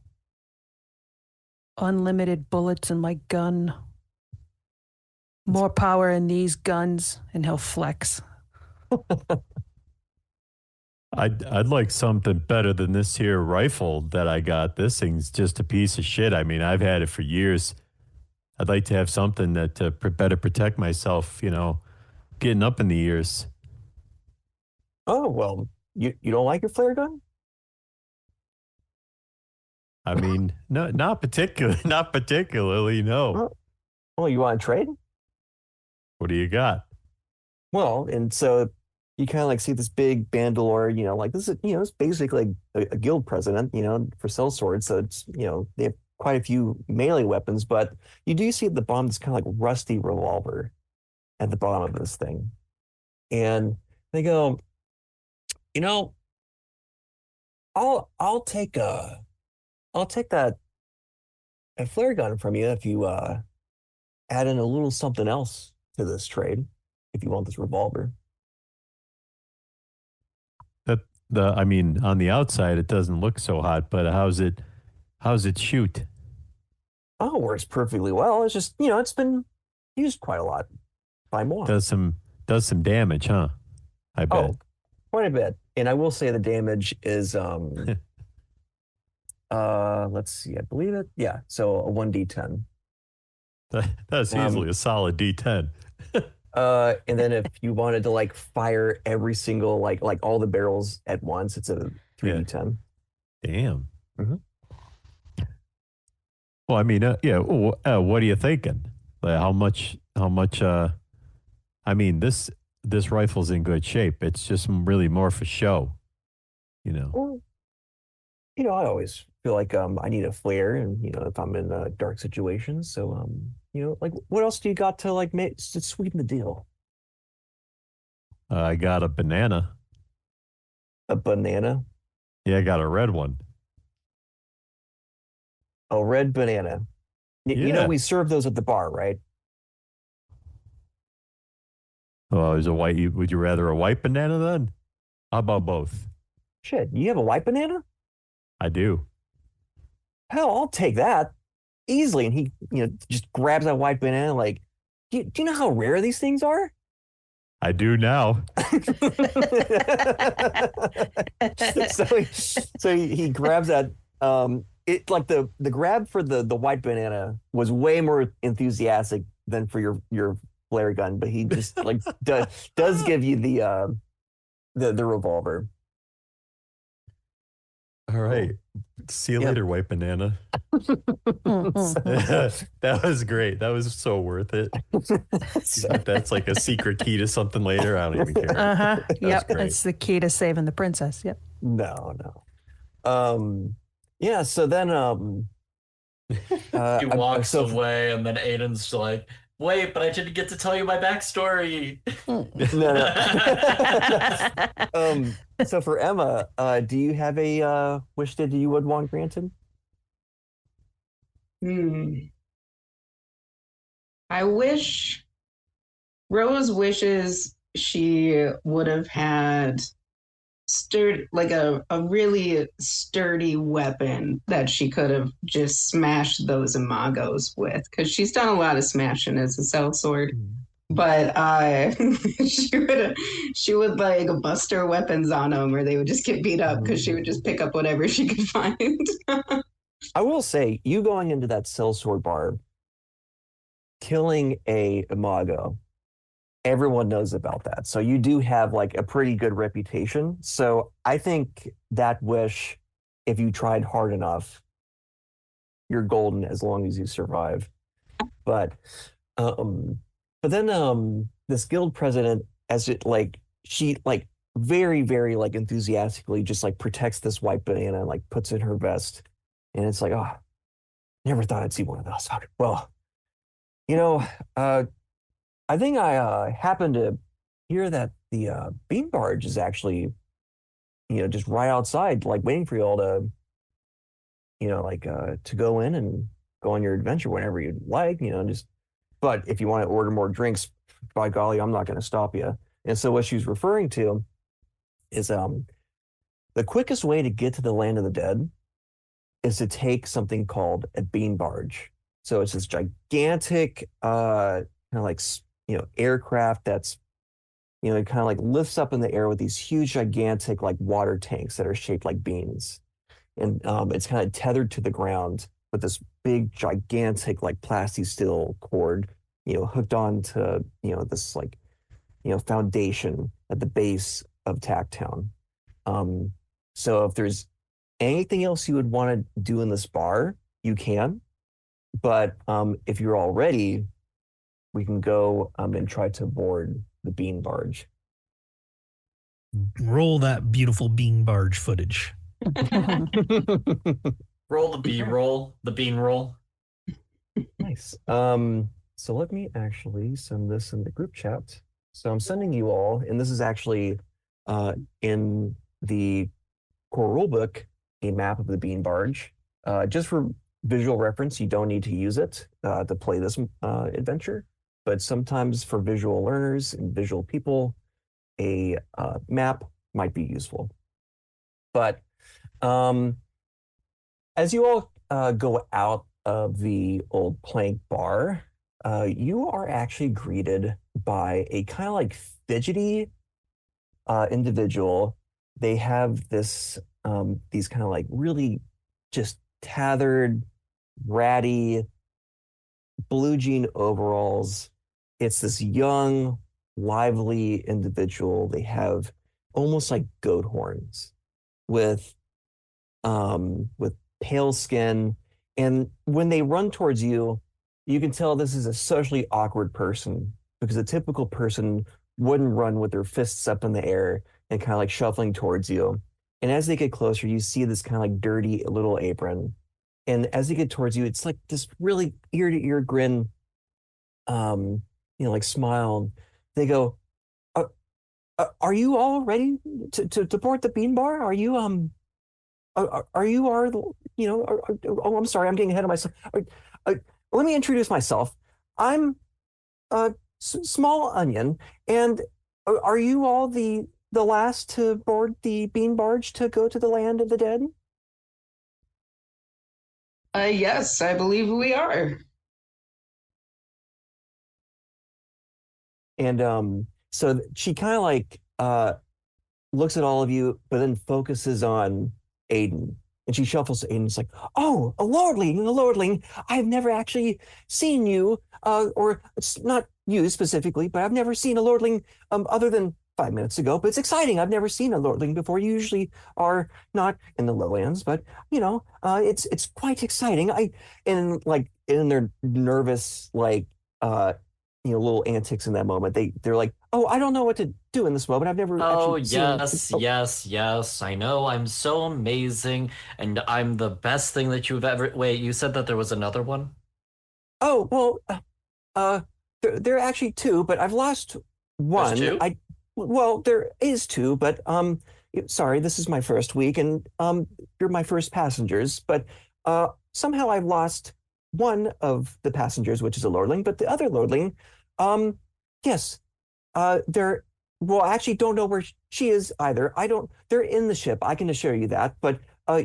Unlimited bullets in my gun. More power in these guns, and he'll flex. I'd like something better than this here rifle that I got. This thing's just a piece of shit. I mean, I've had it for years. I'd like to have something that better protect myself, getting up in the years. Oh, well, you don't like your flare gun? I mean, no, not particularly, no. Well, you want to trade? What do you got? Well, and so you kind of like see this big bandolier, like this is, it's basically a guild president, for cell swords. So it's, they have quite a few melee weapons, but you do see at the bottom this kind of like rusty revolver at the bottom of this thing. And they go, I'll take that a flare gun from you if you add in a little something else to this trade, if you want this revolver. I mean, on the outside, it doesn't look so hot, but how's it shoot? Oh, works perfectly well. It's just, it's been used quite a lot by more. Does some damage, huh? I bet. Oh, quite a bit. And I will say the damage is let's see, I believe it. Yeah, so a 1d10. That's easily a solid D10. And then if you wanted to like fire every single like all the barrels at once, it's a 3d10. Damn. Mhm. Well, I mean, what are you thinking? Like, how much? I mean, this rifle's in good shape. It's just really more for show, Well, I always feel like I need a flare, and if I'm in a dark situation. So like what else do you got to like make to sweeten the deal? I got a banana. A banana, Yeah, I got a red one. a red banana. Yeah. We serve those at the bar, right? Oh, is a white? Would you rather a white banana then? How about both? Shit, you have a white banana? I do. Hell, I'll take that easily. And he, just grabs that white banana. Like, do you know how rare these things are? I do now. So he grabs that. It like the grab for the white banana was way more enthusiastic than for your flare gun, but he just like does give you the revolver. All right. See you Yep. later, white banana. That was great. That was so worth it. If that's like a secret key to something later, I don't even care. Yep, great. that's the key to saving the princess. Yep. No. Yeah. So then, He walks so away, and then Aiden's like, "Wait, but I didn't get to tell you my backstory." no. So for Emma, do you have a wish that you would want granted? Hmm. I wish Rose wishes she would have had like a really sturdy weapon that she could have just smashed those imagos with, because she's done a lot of smashing as a sellsword. But she would like bust her weapons on them, or they would just get beat up because she would just pick up whatever she could find. I will say, you going into that sellsword bar, killing a imago, everyone knows about that. So you do have like a pretty good reputation. So I think that wish, if you tried hard enough, you're golden as long as you survive. But um but then this guild president, as it like she like very, very like enthusiastically just like protects this white banana and like puts it in her vest. And it's like, oh, never thought I'd see one of those. Okay, well, you know, uh I think I happened to hear that the bean barge is actually, just right outside, like waiting for you all to, like to go in and go on your adventure whenever you'd like, just but if you want to order more drinks, by golly, I'm not going to stop you. And so what she's referring to is the quickest way to get to the land of the dead is to take something called a bean barge. So it's this gigantic kind of like aircraft that's it kind of like lifts up in the air with these huge gigantic like water tanks that are shaped like beans, and it's kind of tethered to the ground with this big gigantic like plastic steel cord hooked on to this like foundation at the base of Tacktown. um so if there's anything else you would want to do in this bar, you can, but if you're all ready, we can go and try to board the bean barge. Roll that beautiful bean barge footage. Roll the B-roll, the bean roll. Nice. So let me actually send this in the group chat. So I'm sending you all, and this is actually in the core rulebook, a map of the bean barge. Just for visual reference, you don't need to use it to play this adventure, but sometimes for visual learners and visual people, a map might be useful. But as you all go out of the old plank bar, you are actually greeted by a kind of like fidgety individual. They have these kind of like really just tethered, ratty blue jean overalls. It's this young, lively individual. They have almost like goat horns with pale skin. And when they run towards you, you can tell this is a socially awkward person, because a typical person wouldn't run with their fists up in the air and kind of like shuffling towards you. And as they get closer, you see this kind of like dirty little apron. And as they get towards you, it's like this really ear to ear grin, like smile. They go, are you all ready to board the bean bar? Are you are you our oh, I'm sorry, I'm getting ahead of myself. Let me introduce myself. I'm Small Onion, and are you all the last to board the bean barge to go to the land of the dead? Yes, I believe we are. And so she kind of like looks at all of you, but then focuses on Aiden. And she shuffles to Aiden. It's like, oh, a lordling. I've never actually seen you, or it's not you specifically, but I've never seen a lordling other than 5 minutes ago. But it's exciting. I've never seen a lordling before. You usually are not in the lowlands, but it's quite exciting. And like in their nervous like little antics in that moment. They're like, oh, I don't know what to do in this moment. I've never Oh, actually seen. yes. I know. I'm so amazing, and I'm the best thing that you've ever. Wait, you said that there was another one? Oh, well, uh, there are actually two, but I've lost There's one. two? Well, there is two, but sorry, this is my first week, and you're my first passengers, but somehow I've lost one of the passengers, which is a lordling, but the other lordling, yes, they're well, I actually don't know where she is either. I don't. They're in the ship. I can assure you that, but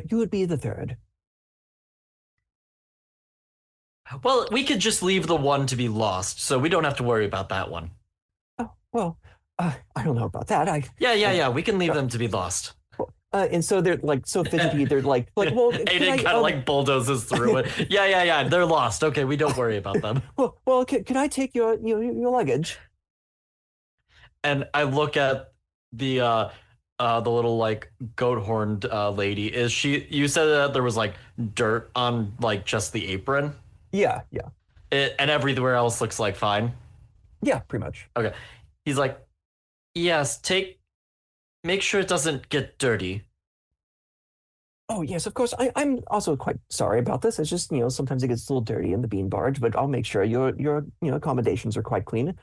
you would be the third. Well, we could just leave the one to be lost, so we don't have to worry about that one. Oh, well, I don't know about that. Yeah. We can leave them to be lost. And so they're like so fidgety. They're like, well, Aiden kind of like bulldozes through it. Yeah. They're lost. Okay, we don't worry about them. well, can I take your luggage? And I look at the little like goat horned lady. Is she? You said that there was like dirt on like just the apron, Yeah, and everywhere else looks like fine. yeah, pretty much. Okay, he's like, yes. Make sure it doesn't get dirty. Oh yes, of course. I'm also quite sorry about this. It's just sometimes it gets a little dirty in the bean barge, but I'll make sure your accommodations are quite clean.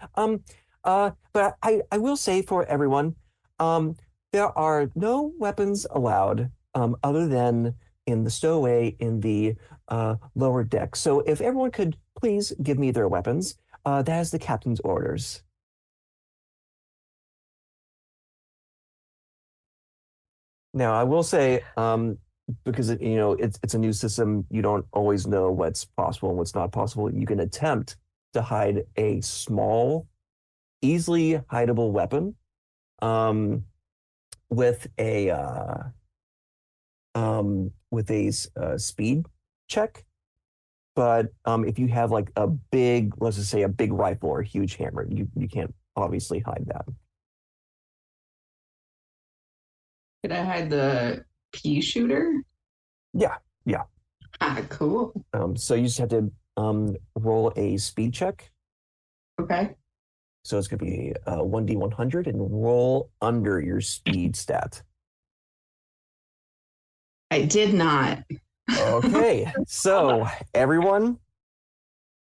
But I will say for everyone, there are no weapons allowed other than in the stowaway in the lower deck. So if everyone could please give me their weapons, that is the captain's orders. Now I will say, because it's a new system, you don't always know what's possible and what's not possible. You can attempt to hide a small, easily hideable weapon with a speed check. But if you have like a big, let's just say a big rifle or a huge hammer, you can't obviously hide that. Could I hide the pea shooter? Yeah. Ah, cool. So you just have to roll a speed check. Okay. So it's going to be 1d100 and roll under your speed stat. I did not. Okay, so everyone,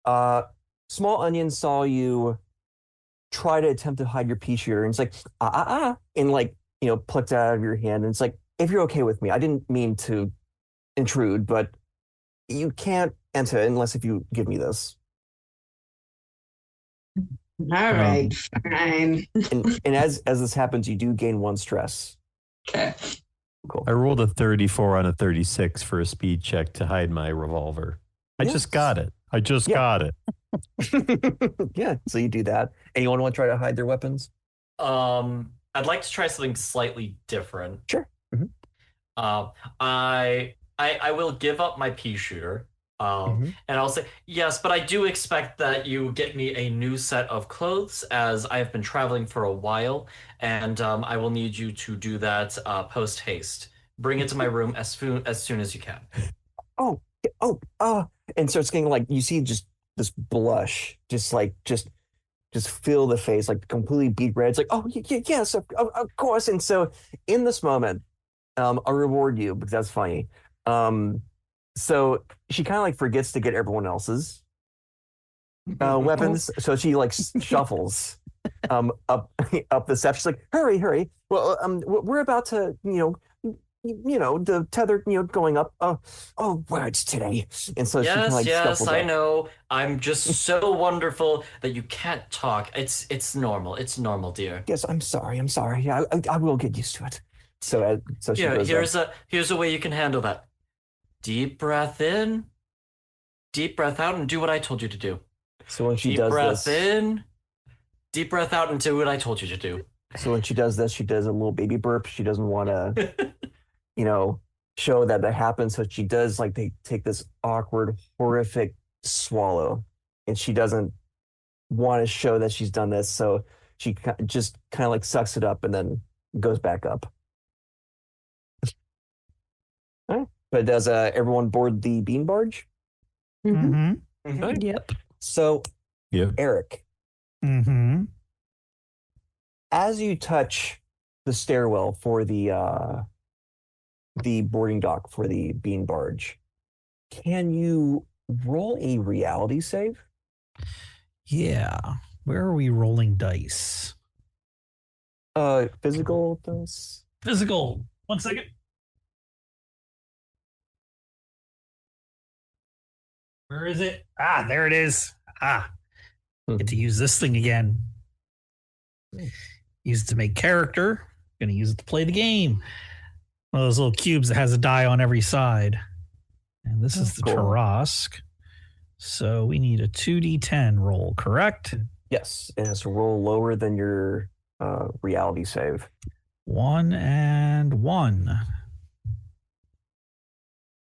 Small Onion saw you try to attempt to hide your pea shooter, and it's like, and like, plucked it out of your hand. And it's like, if you're okay with me, I didn't mean to intrude, but you can't enter unless if you give me this. All right, fine. And as this happens, you do gain 1 stress. Okay. Cool. I rolled a 34 on a 36 for a speed check to hide my revolver. I just got it. Got it. Yeah, so you do that. Anyone want to try to hide their weapons? I'd like to try something slightly different. Sure. Mm-hmm. I will give up my pea shooter. And I'll say, yes, but I do expect that you get me a new set of clothes as I have been traveling for a while, and I will need you to do that post haste. Bring it to my room as soon as you can. And starts getting like, you see just this blush, just fill the face, like completely beet red. It's like, oh, yes, of course. And so in this moment, I'll reward you because that's funny. So she kind of like forgets to get everyone else's weapons. So she like shuffles up the steps. She's like, hurry. Well, we're about to, the tether, going up. Oh, words today. And so she kind of like shuffles I up. know. I'm just so wonderful that you can't talk. It's normal. It's normal, dear. Yes, I'm sorry. Yeah, I will get used to it. So she goes here's a way you can handle that. Deep breath in, deep breath out, and do what I told you to do. So when she deep does breath this, in, deep breath out, and do what I told you to do. So when she does this, she does a little baby burp. She doesn't want to, show that happens. So she does like they take this awkward, horrific swallow, and she doesn't want to show that she's done this. So she just kind of like sucks it up and then goes back up. All right. But does everyone board the bean barge? Mm-hmm. Right. Yep. So, Yeah. Eric, Mm-hmm. As you touch the stairwell for the boarding dock for the bean barge, can you roll a reality save? Yeah. Where are we rolling dice? Physical dice. Physical. 1 second. Where is it? Ah, there it is. Get to use this thing again. Use it to make character. Gonna use it to play the game. One of those little cubes that has a die on every side. And this is the Cool. Tarask. So we need a 2d10 roll, correct? Yes, it has to roll lower than your reality save. 1 and 1.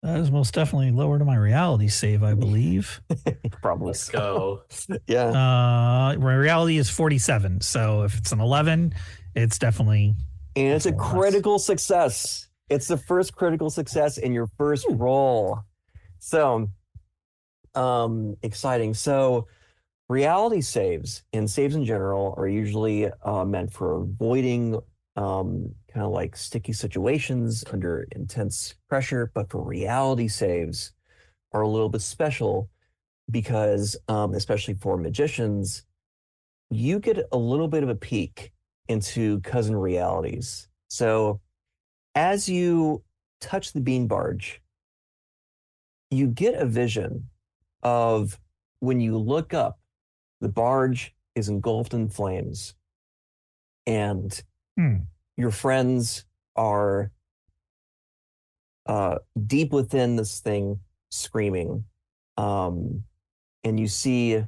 That is most definitely lower to my reality save, I believe. Probably. Let's so. go. Yeah. My reality is 47. So if it's an 11, it's definitely. And it's a less. critical success. It's the first critical success in your first roll. So, exciting. So, reality saves and saves in general are usually meant for avoiding kind of like sticky situations under intense pressure. But for reality saves are a little bit special because, especially for magicians, you get a little bit of a peek into cousin realities. So as you touch the bean barge, you get a vision of when you look up, the barge is engulfed in flames, and your friends are deep within this thing screaming. And you see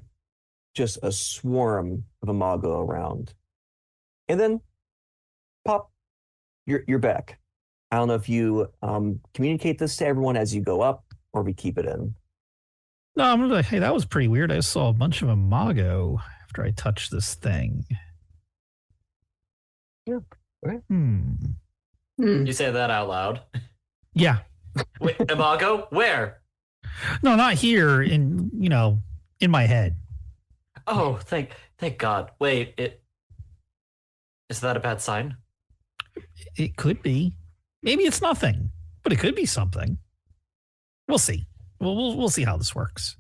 just a swarm of imago around. And then pop, you're back. I don't know if you communicate this to everyone as you go up or we keep it in. No, I'm gonna be like, hey, that was pretty weird. I saw a bunch of imago after I touched this thing. Yeah. Okay. You say that out loud. Yeah. Wait, Imago? Where? No, not here. In my head. Oh, thank God. Wait, is that a bad sign? It could be. Maybe it's nothing, but it could be something. We'll see. We'll see how this works.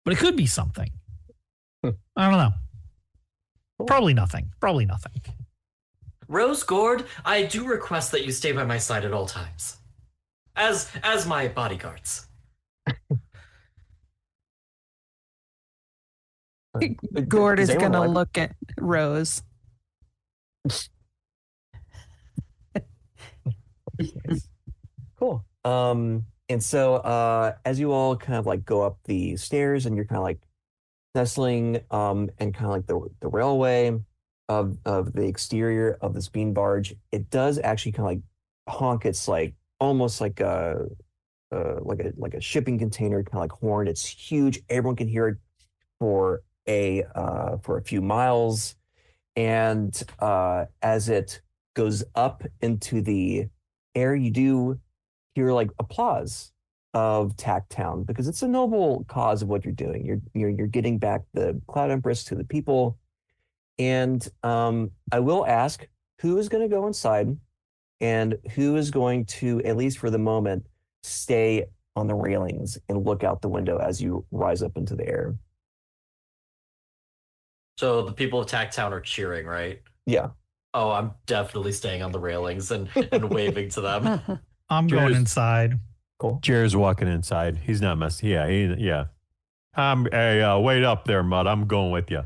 But it could be something. I don't know. Probably nothing. Rose Gord, I do request that you stay by my side at all times. As my bodyguards. Gord Does is anyone going to like- look at Rose. Cool. And so as you all kind of like go up the stairs and you're kind of like nestling and kind of like the railway of the exterior of this bean barge, it does actually kind of like honk. It's like almost like a shipping container kind of like horn. It's huge. Everyone can hear it for a few miles. And as it goes up into the air, you do hear like applause of Tacktown because it's a noble cause of what you're doing. You're getting back the Cloud Empress to the people. And I will ask who is going to go inside and who is going to, at least for the moment, stay on the railings and look out the window as you rise up into the air. So the people of Tacktown are cheering, right? Yeah. Oh, I'm definitely staying on the railings and waving to them. I'm going Cheers. inside. Cool. Jer's walking inside. He's not messing. Yeah, yeah. Hey, wait up there, Mud. I'm going with you.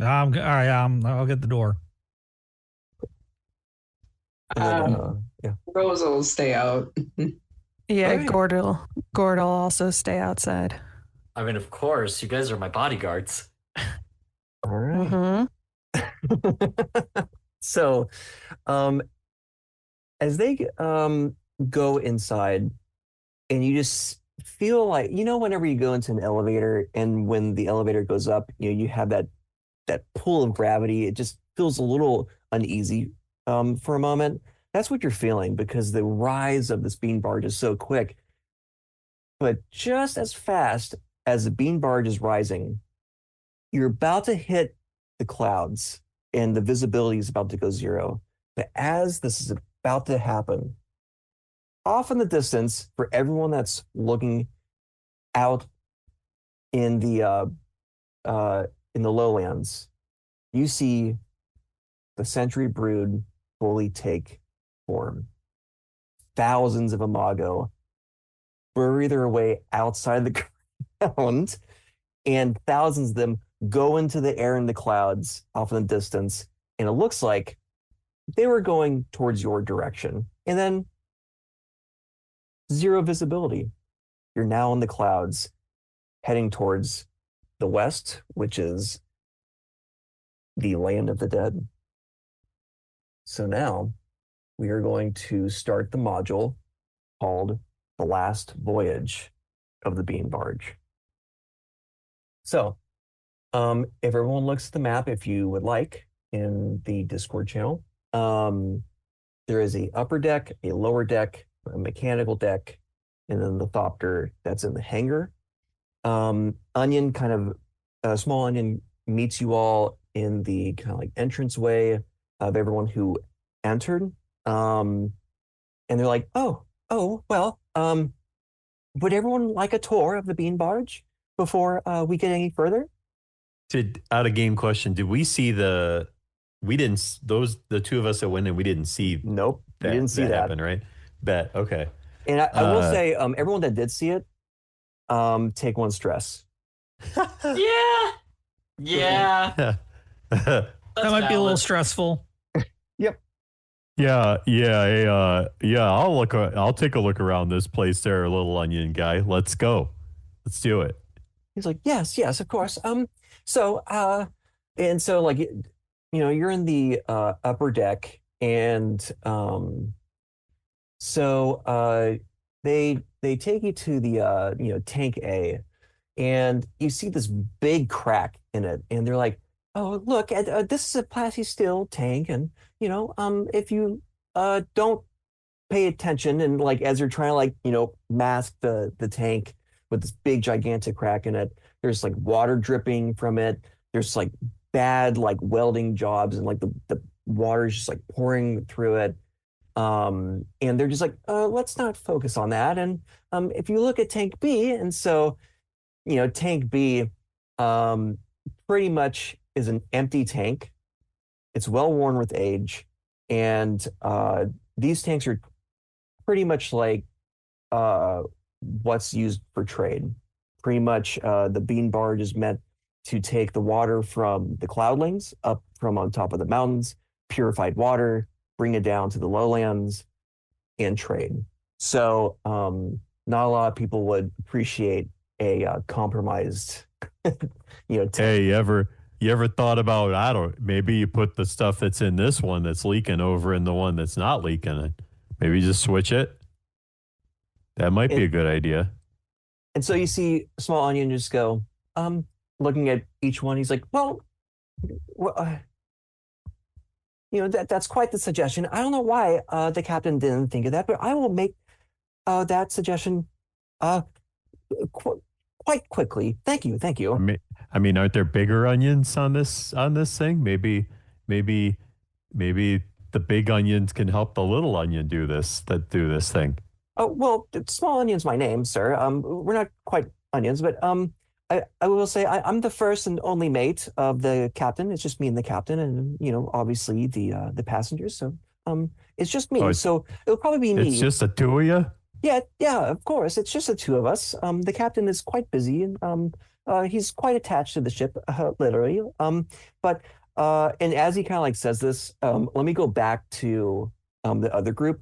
All right. I'll get the door. And then, yeah. Rose will stay out. Yeah, Okay. Gord will also stay outside. I mean, of course, you guys are my bodyguards. All right. Mhm. So, as they go inside, and you just feel like, whenever you go into an elevator, and when the elevator goes up, you have that pull of gravity. It just feels a little uneasy for a moment. That's what you're feeling because the rise of this bean barge is so quick. But just as fast as the bean barge is rising, You're about to hit the clouds and the visibility is about to go zero. But as this is about to happen, off in the distance, for everyone that's looking out in the lowlands, you see the Century Brood fully take form. Thousands of Imago bury their way outside the ground, and thousands of them go into the air in the clouds off in the distance. And it looks like they were going towards your direction. And then zero visibility. You're now in the clouds heading towards the west, which is the land of the dead. So now we are going to start the module called The Last Voyage of the Bean Barge. So if everyone looks at the map, if you would like, in the Discord channel, there is a upper deck, a lower deck, a mechanical deck, and then the Thopter that's in the hangar. Onion Small Onion meets you all in the kind of like entranceway of everyone who entered. And they're like, well, would everyone like a tour of the Bean Barge before we get any further? Out of game question, did we see the two of us that went in, we didn't see. Nope, we didn't see that happen, right? Bet. Okay. And I will say, everyone that did see it, take one stress. Yeah. That might be a little stressful. Yep. Yeah. I'll take a look around this place there, little onion guy. Let's go. Let's do it. He's like, yes, of course. So like, you're in the upper deck, and they take you to the tank A, and you see this big crack in it, and they're like, oh, look, this is a plasti steel tank, and if you don't pay attention, and like as you're trying to mask the tank with this big gigantic crack in it, there's like water dripping from it. There's like bad welding jobs, and like the water is just like pouring through it. And they're just like, let's not focus on that. And if you look at tank B, and so tank B pretty much is an empty tank. It's well worn with age, and these tanks are pretty much like what's used for trade. Pretty much the Bean Barge is meant to take the water from the cloudlings up from on top of the mountains, purified water, bring it down to the lowlands, and trade. So not a lot of people would appreciate a compromised tank. Hey, you ever thought about, maybe you put the stuff that's in this one that's leaking over in the one that's not leaking? Maybe just switch it. That might be a good idea. And so you see Small Onion just go, looking at each one, he's like, well, that's quite the suggestion. I don't know why the captain didn't think of that, but I will make that suggestion quite quickly. Thank you. I mean, aren't there bigger onions on this thing? Maybe the big onions can help the little onion do this thing. Oh, well, Small Onion's my name, sir. We're not quite onions, but I will say I'm the first and only mate of the captain. It's just me and the captain, and obviously the passengers. So it's just me. So it'll probably be me. It's just the two of you? Yeah, of course. It's just the two of us. The captain is quite busy, and he's quite attached to the ship, literally. But as he kind of says this, let me go back to the other group.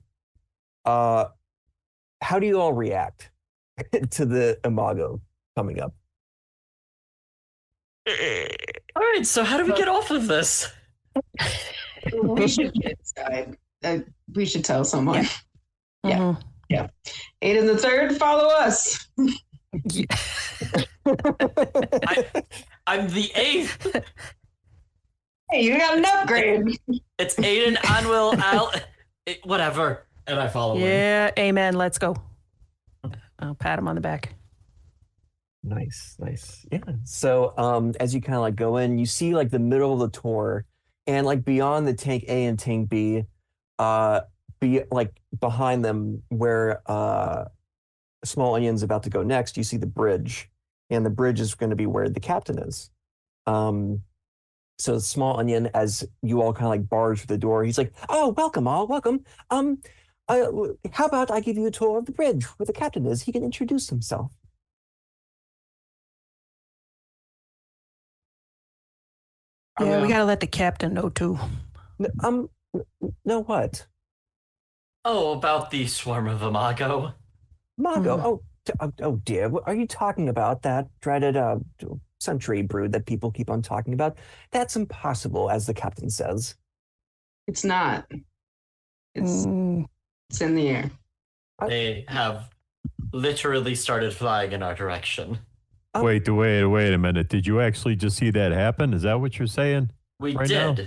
How do you all react to the Imago coming up? All right, so how do we get off of this? We should get inside. We should tell someone. Yeah. Mm-hmm. Yeah. Aiden the Third, follow us. I'm the 8th. Hey, you got an upgrade. It's Aiden, Anwil, Al, whatever. And I follow him. Yeah, amen. Let's go. I'll pat him on the back. Nice. Yeah. So as you kind of like go in, you see like the middle of the tour and like beyond the tank A and tank B, uh be like behind them where Small Onion's about to go next, you see the bridge. And the bridge is going to be where the captain is. So Small Onion, as you all kind of like barge through the door, he's like, "Oh, welcome all, welcome. How about I give you a tour of the bridge where the captain is? He can introduce himself." Yeah, we gotta let the captain know too. No, what? Oh, about the swarm of Imago. Mago? Hmm. Oh dear. What are you talking about? That dreaded century brood that people keep on talking about? That's impossible, as the captain says. It's not. It's Mm. it's in the air. They have literally started flying in our direction. Wait a minute. Did you actually just see that happen? Is that what you're saying? We Right did. now?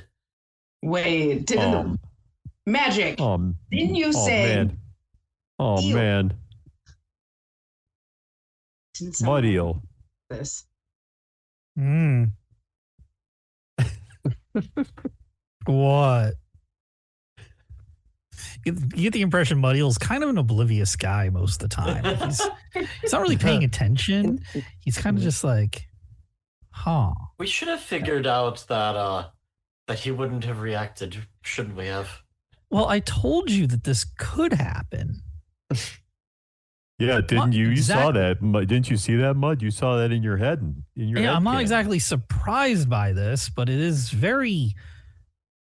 Wait, didn't magic? Didn't you say? Man. Oh Ew. man. Didn't sound Mud like eel. this. What? You get the impression Muddy's kind of an oblivious guy most of the time. He's not really paying attention. He's kind of just like, huh. We should have figured out that he wouldn't have reacted, shouldn't we have? Well, I told you that this could happen. Yeah, didn't you? You saw Exactly. that. Didn't you see that, Mud? You saw that in your head. Yeah, I'm not exactly surprised by this, but it is very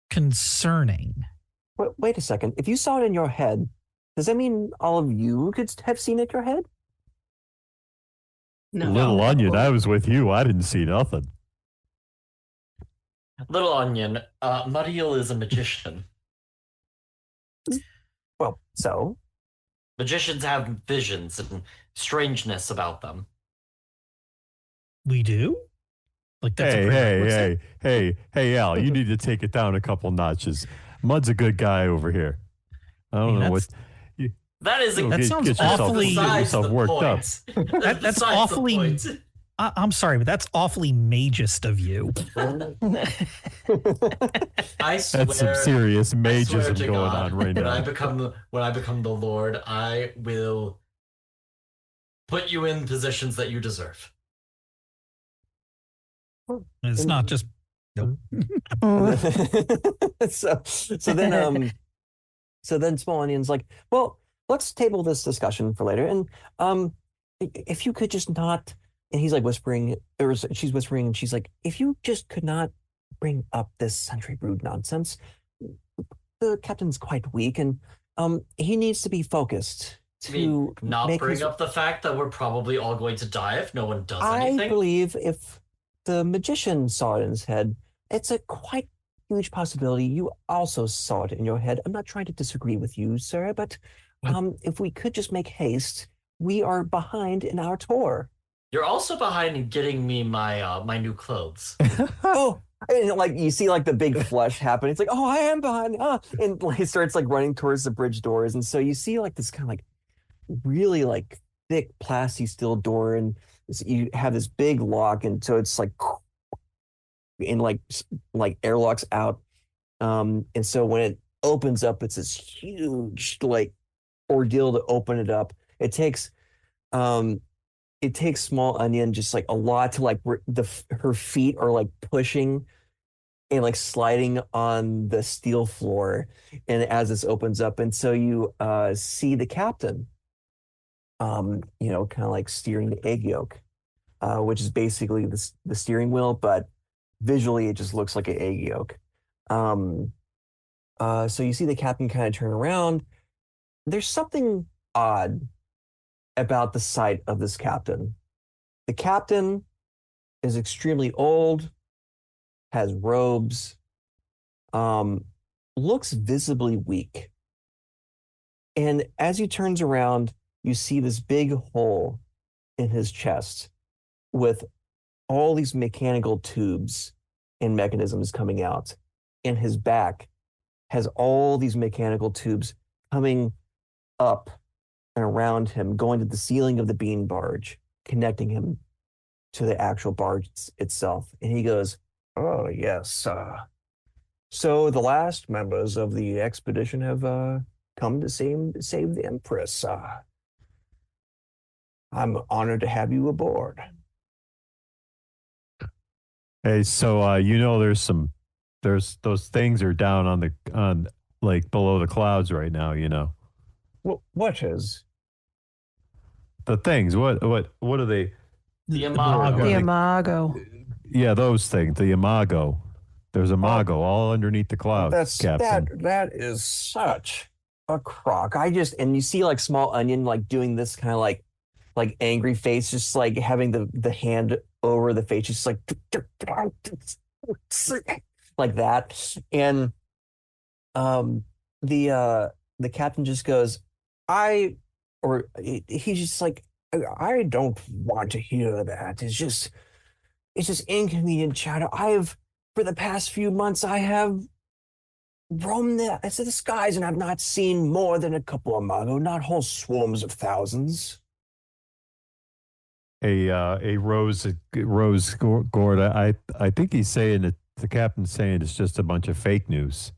concerning. Wait a second. If you saw it in your head, does that mean all of you could have seen it in your head? No. Little Onion, I was with you. I didn't see nothing. Little Onion, Muddiel is a magician. Well, so? Magicians have visions and strangeness about them. We do? Like that's a Hey, Al, you need to take it down a couple notches. Mud's a good guy over here. I don't know what. That is that sounds awfully yourself worked up. That's awfully. I'm sorry, but that's awfully magist of you. I swear, that's some serious magism to going God, on right now. When I become the Lord, I will put you in positions that you deserve. It's not just. Nope. so then Small Onion's like, well, let's table this discussion for later. And if you could just not, and he's like whispering, or she's whispering, and she's like, if you just could not bring up this century brood nonsense. The captain's quite weak, and he needs to be focused to not bring up the fact that we're probably all going to die if no one does anything. I believe if the magician saw it in his head, it's a quite huge possibility you also saw it in your head. I'm not trying to disagree with you, sir, but if we could just make haste, we are behind in our tour. You're also behind in getting me my my new clothes. Oh, and like you see like the big flush happen. It's like, oh, I am behind. And like, he starts like running towards the bridge doors. And so you see like this kind of like really like thick plastic steel door, and you have this big lock, and so it's like and like airlocks out. And so when it opens up, it's this huge like ordeal to open it up. It takes Small Onion just like a lot to like her feet are like pushing and like sliding on the steel floor, and as this opens up, and so you see the captain kind of like steering the egg yolk, which is basically the steering wheel, but visually it just looks like an egg yolk. So you see the captain kind of turn around. There's something odd about the sight of this captain. The captain is extremely old, has robes, looks visibly weak. And as he turns around, you see this big hole in his chest with all these mechanical tubes and mechanisms coming out. And his back has all these mechanical tubes coming up and around him, going to the ceiling of the bean barge, connecting him to the actual barge itself, and he goes, "Oh yes, so the last members of the expedition have come to save the Empress. I'm honored to have you aboard." Hey, so there's those things are down on like below the clouds right now. What is? The things. What are they? The Imago. The Imago. Imago. Yeah, those things. The Imago. There's Imago all underneath the clouds, Captain. That is such a crock. And you see like Small Onion like doing this kind of like angry face, just like having the hand over the face, just like like that. And the captain just goes, he's just like, I don't want to hear that. It's just inconvenient chatter. For the past few months, I have roamed the skies and I've not seen more than a couple of Mago, not whole swarms of thousands. A Rose Gord. I think he's saying that the captain's saying it's just a bunch of fake news,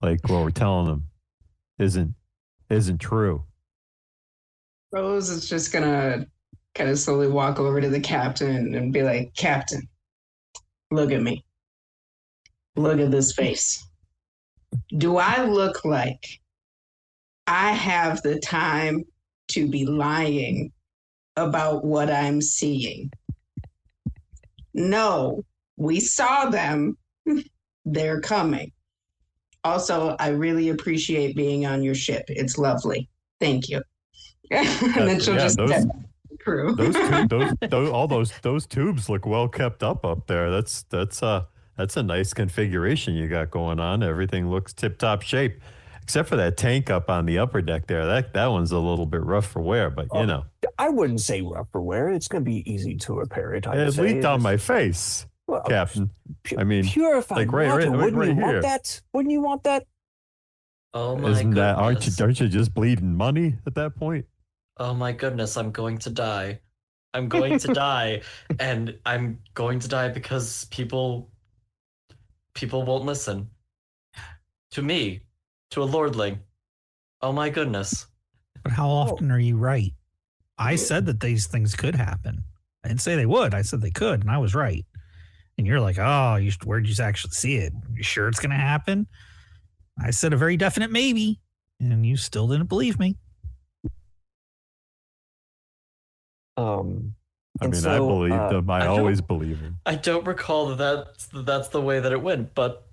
like what we're telling them isn't true. Rose is just gonna kind of slowly walk over to the captain and be like, "Captain, look at me. Look at this face. Do I look like I have the time to be lying about what I'm seeing? No, we saw them. They're coming. Also, I really appreciate being on your ship. It's lovely. Thank you." And then she'll just get crew. Those tubes look well kept up there. That's a nice configuration you got going on. Everything looks tip top shape, except for that tank up on the upper deck there. That one's a little bit rough for wear, but I wouldn't say rough for wear. It's going to be easy to repair it. it leaked on my face, Captain. Purified like right water. Wouldn't right you here. want that? Wouldn't you want that? Oh my Isn't that goodness. aren't you just bleeding money at that point? Oh my goodness, I'm going to die. I'm going to die. And I'm going to die because people won't listen. To me. To a lordling. Oh my goodness. But how often are you right? I said that these things could happen. I didn't say they would. I said they could, and I was right. And you're like, "Oh, where'd you actually see it? You sure it's going to happen?" I said a very definite maybe, and you still didn't believe me. I believed him. I always believe him. I don't recall that's the way that it went, but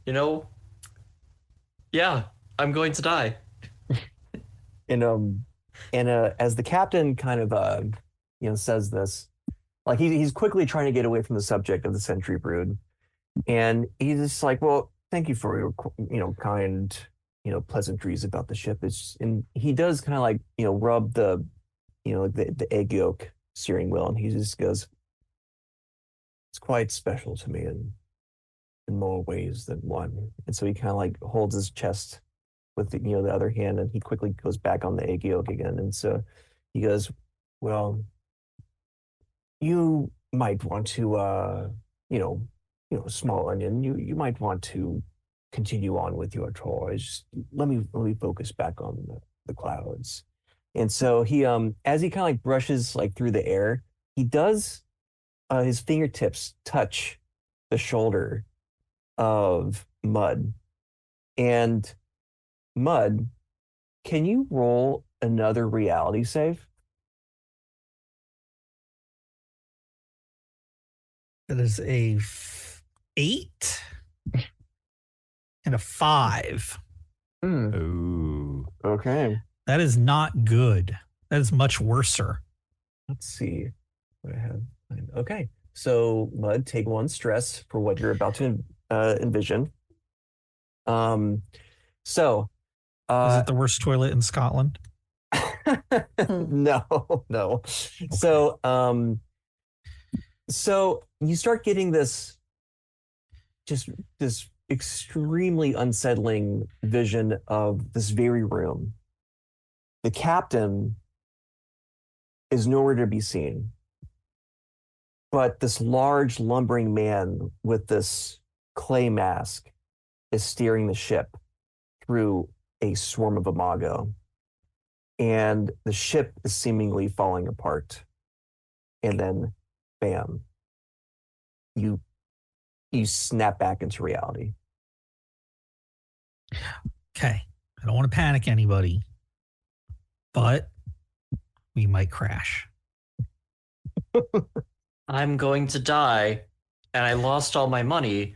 yeah, I'm going to die. And as the captain kind of says this, like he's quickly trying to get away from the subject of the Sentry Brood, and he's just like, "Well, thank you for your kind pleasantries about the ship." And he does kind of like rub the the egg yolk steering wheel, and he just goes, "It's quite special to me in more ways than one." And so he kind of like holds his chest with the other hand, and he quickly goes back on the egg yolk again. And so he goes, "Well, you might want to Small Onion, you might want to continue on with your tours. Let me focus back on the clouds." And so he as he kind of like brushes like through the air, he does his fingertips touch the shoulder of Mud. And Mud, can you roll another reality save? That is a 8 and a 5. Ooh. Okay. That is not good. That is much worser. Let's see what I have. Okay. So, Mud, take 1 stress for what you're about to envision. So, Is it the worst toilet in Scotland? no. So, so you start getting this extremely unsettling vision of this very room. The captain is nowhere to be seen. but this large lumbering man with this clay mask is steering the ship through a swarm of imago, and the ship is seemingly falling apart. And then, bam, you snap back into reality. Okay. I don't want to panic anybody, but we might crash. I'm going to die, and I lost all my money.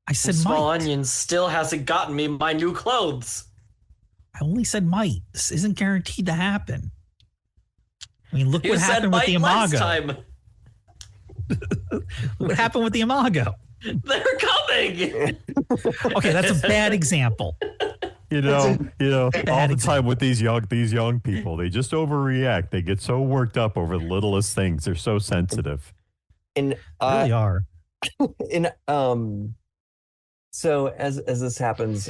I said Small might. Onion still hasn't gotten me my new clothes. I only said might. This isn't guaranteed to happen. I mean, look You what said happened with the might last imago. time. Look what happened with the imago. They're coming. Okay, that's a bad example. You know, all Bad the example. time with these young people, they just overreact. They get so worked up over the littlest things. They're so sensitive. And They really are. and so as this happens,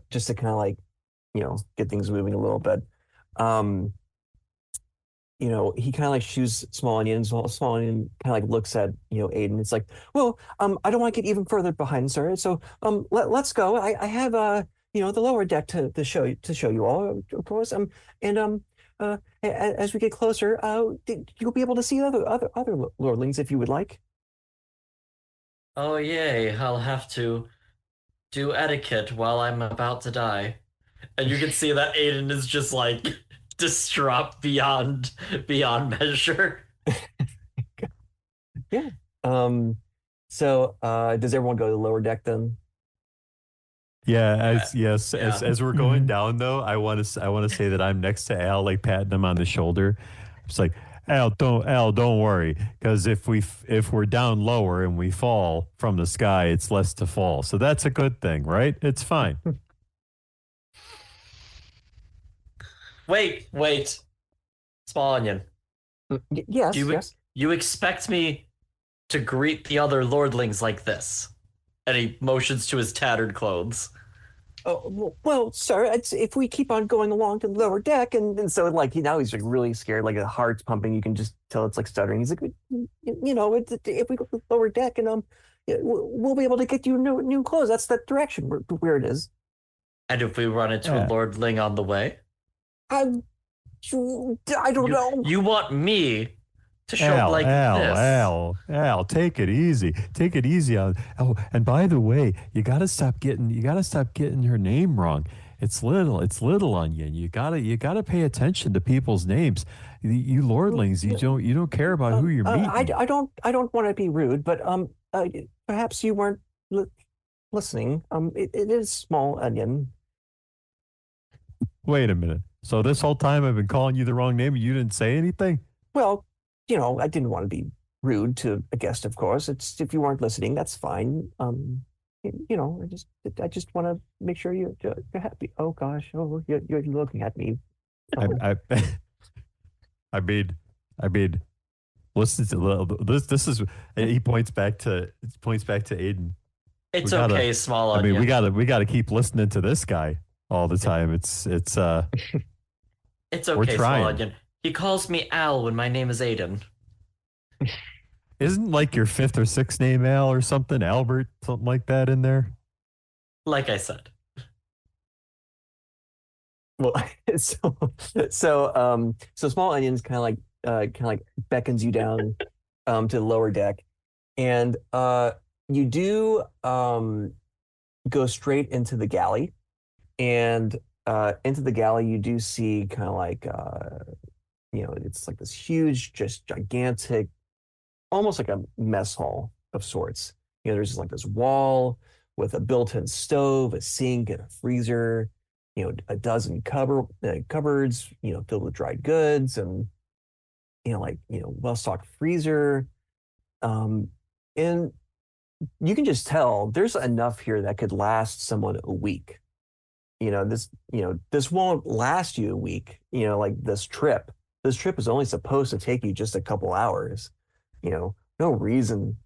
just to kind of like, get things moving a little bit, he kind of like shoots Small Onion. Small Onion kind of like looks at, Aiden. It's like, well, I don't want to get even further behind, sir. So, let's go. I have, the lower deck to show you all, of course. As we get closer, you'll be able to see other lordlings if you would like. Oh yay! I'll have to do etiquette while I'm about to die, and you can see that Aiden is just like distraught beyond measure. Yeah. So, does everyone go to the lower deck then? Yeah, Yeah. as we're going down though, I want to say that I'm next to Al, like patting him on the shoulder. It's like, Al, don't worry, because if we're down lower and we fall from the sky, it's less to fall. So that's a good thing, right? It's fine. Wait. Small Onion. Yes, You yes. you expect me to greet the other lordlings like this? And he motions to his tattered clothes. Oh, well, sir, if we keep on going along to the lower deck, and so like he's like really scared, like the heart's pumping. You can just tell it's like stuttering. He's like, if we go to the lower deck, and we'll be able to get you new clothes. That's the direction where it is. And if we run into a lordling on the way? I don't know. You want me to show up like this? Al, take it easy. Take it easy on. Oh, and by the way, you gotta stop getting her name wrong. It's little Onion. You gotta pay attention to people's names. You lordlings, you don't care about who you're meeting. I don't want to be rude, but perhaps you weren't listening. It is Small Onion. Wait a minute. So this whole time I've been calling you the wrong name and you didn't say anything? Well, I didn't want to be rude to a guest, of course. It's if you weren't listening, that's fine. I just want to make sure you're happy. Oh gosh, you're looking at me. I mean, listen to this. This is. He points back to Aiden. It's okay, Small Onion. I mean, we gotta keep listening to this guy all the time. It's It's we're okay, Small trying. Onion. He calls me Al when my name is Aiden. Isn't like your fifth or sixth name Al or something, Albert, something like that in there? Like I said. Well, so Small Onions kind of like beckons you down to the lower deck, and you do go straight into the galley, and into the galley you do see kind of like it's like this huge, just gigantic, almost like a mess hall of sorts. There's just like this wall with a built-in stove, a sink, and a freezer. A dozen cupboards, filled with dried goods, and well-stocked freezer. And you can just tell there's enough here that could last someone a week. This won't last you a week. Like this trip. This trip is only supposed to take you just a couple hours. No reason,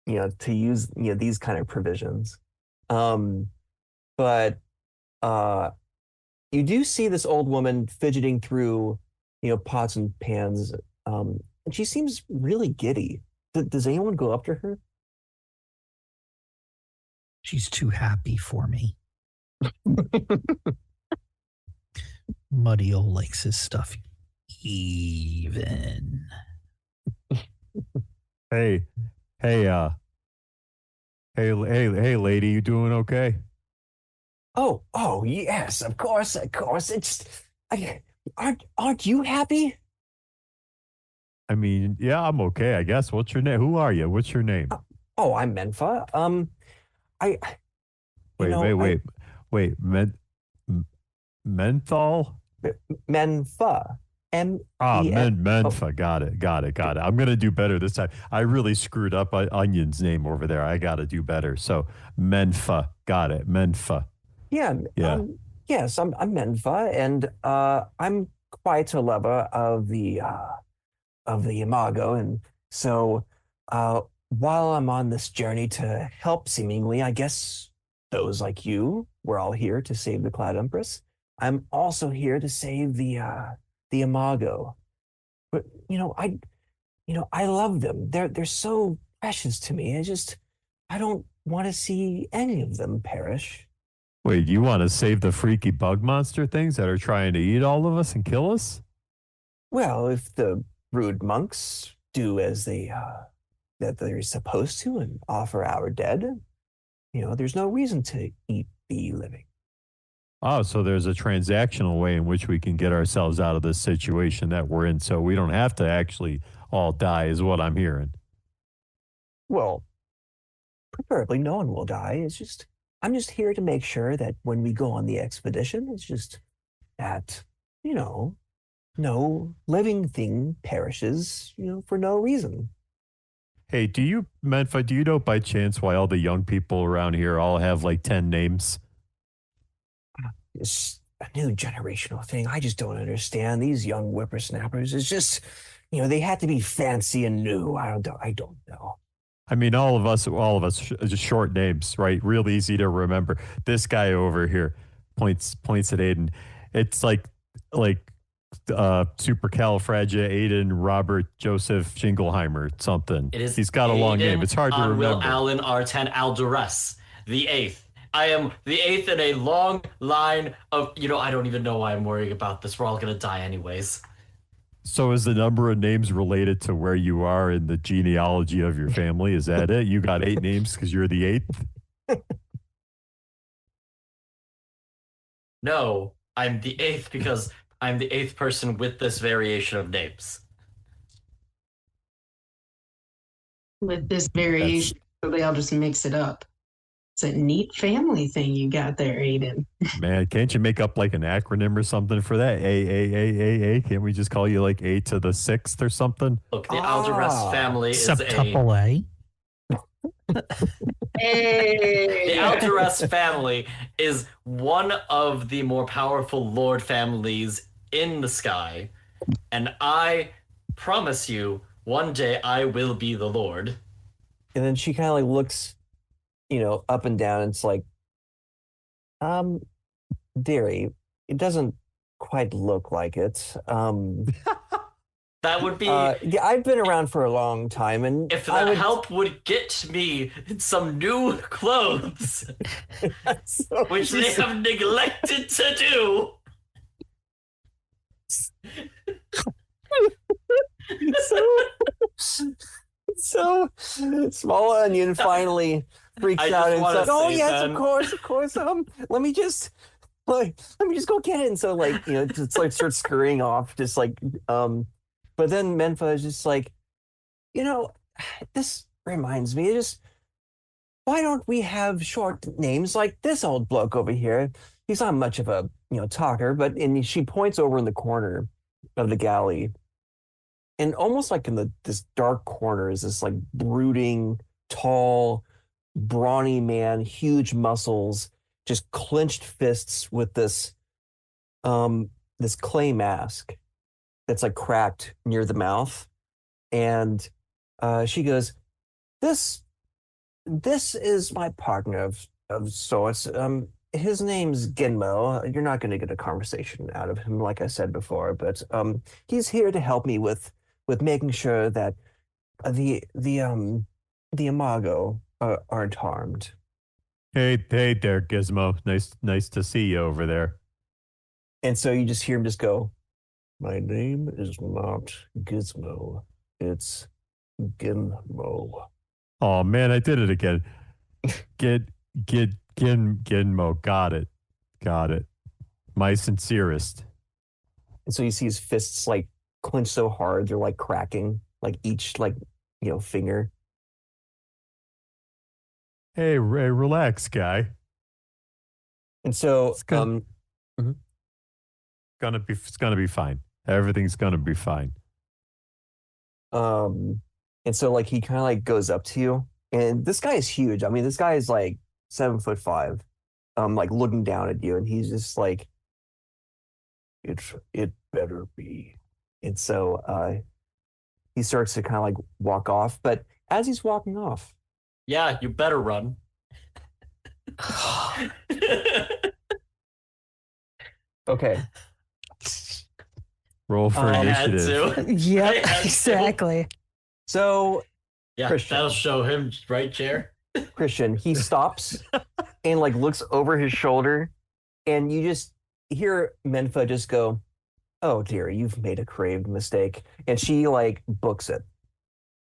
to use these kind of provisions. But you do see this old woman fidgeting through, pots and pans, and she seems really giddy Does anyone go up to her? She's too happy for me. Muddy likes his stuff even. Hey, hey, hey, lady, you doing okay? Oh, yes, of course. Aren't you happy? I mean, yeah, I'm okay, I guess. What's your name? Who are you? What's your name? Oh, I'm Menfa. I, you Wait, know, wait, I wait, wait. M- menthol? Menfa, Ah, MEN. Oh, Menfa. Got it. I'm gonna do better this time. I really screwed up Onion's name over there. I gotta do better. So Menfa. Got it. Menfa. yeah. Yeah. Yes, I'm Menfa, and I'm quite a lover of the Imago, and so uh, while I'm on this journey to help, seemingly, I guess those like you, we're all here to save the Cloud Empress. I'm also here to save the Imago. But I love them. They're so precious to me. I don't want to see any of them perish. Wait, you want to save the freaky bug monster things that are trying to eat all of us and kill us? Well, if the rude monks do as that they're supposed to and offer our dead, there's no reason to eat the living. Oh, so there's a transactional way in which we can get ourselves out of this situation that we're in, so we don't have to actually all die, is what I'm hearing. Well, preferably no one will die. I'm just here to make sure that when we go on the expedition, it's just that, no living thing perishes, for no reason. Hey, Menfa, do you know by chance why all the young people around here all have like 10 names? It's a new generational thing. I just don't understand. These young whippersnappers, it's just, they had to be fancy and new. I don't know. I mean, all of us, just short names, right? Real easy to remember. This guy over here points at Aiden. It's like supercalifragia Robert Joseph Jingleheimer something. It is He's got a long name. Aiden It's hard to Will remember. Allen R10 Alduras, the eighth. I am the eighth in a long line of, I don't even know why I'm worrying about this. We're all going to die anyways. So is the number of names related to where you are in the genealogy of your family? Is that it? You got 8 names because you're the 8th? No, I'm the eighth because I'm the eighth person with this variation of names. With this variation, so they all just mix it up. It's a neat family thing you got there, Aiden. Man, can't you make up like an acronym or something for that? A. Can't we just call you like A to the 6th or something? Look, the Alduras family is Septuple A. Hey! The Alduras family is one of the more powerful lord families in the sky, and I promise you, one day I will be the lord. And then she kind of like looks, up and down. And it's like, dearie, it doesn't quite look like it. That would be Yeah, I've been around for a long time, and if that help would get me some new clothes, which they have neglected to do. So Small Onion finally freaks out and says, "Oh yes, Ben. of course. Let me just go get it." And so just like starts scurrying off, just like But then Menfa is just like, this reminds me, why don't we have short names like this old bloke over here? He's not much of a talker, and she points over in the corner of the galley. And almost like in this dark corner is this like brooding, tall, brawny man, huge muscles, just clenched fists with this clay mask that's like cracked near the mouth. And she goes, This is my partner of sorts. His name's Genmo. You're not going to get a conversation out of him, like I said before, but he's here to help me with making sure that The Imago aren't harmed. Hey there, Gizmo. Nice to see you over there. And so you just hear him just go, "My name is not Gizmo. It's Gizmo." Oh man, I did it again. Gizmo. Got it. My sincerest. And so you see his fists like clench so hard they're like cracking, like each like finger. Hey, relax, guy. And so It's gonna it's gonna be fine. Everything's gonna be fine. and so like he kind of like goes up to you, and this guy is huge. I mean, this guy is like 7'5", like looking down at you, and he's just like, it better be. And so he starts to kind of like walk off, but as he's walking off, Yeah, you better run. okay, Roll for I had initiative. to. Yep, I had to. exactly. so Yeah, Christian. that'll show him, right, Chair? Christian, he stops and like looks over his shoulder, and you just hear Menfa just go, "Oh dear, you've made a grave mistake," and she like books it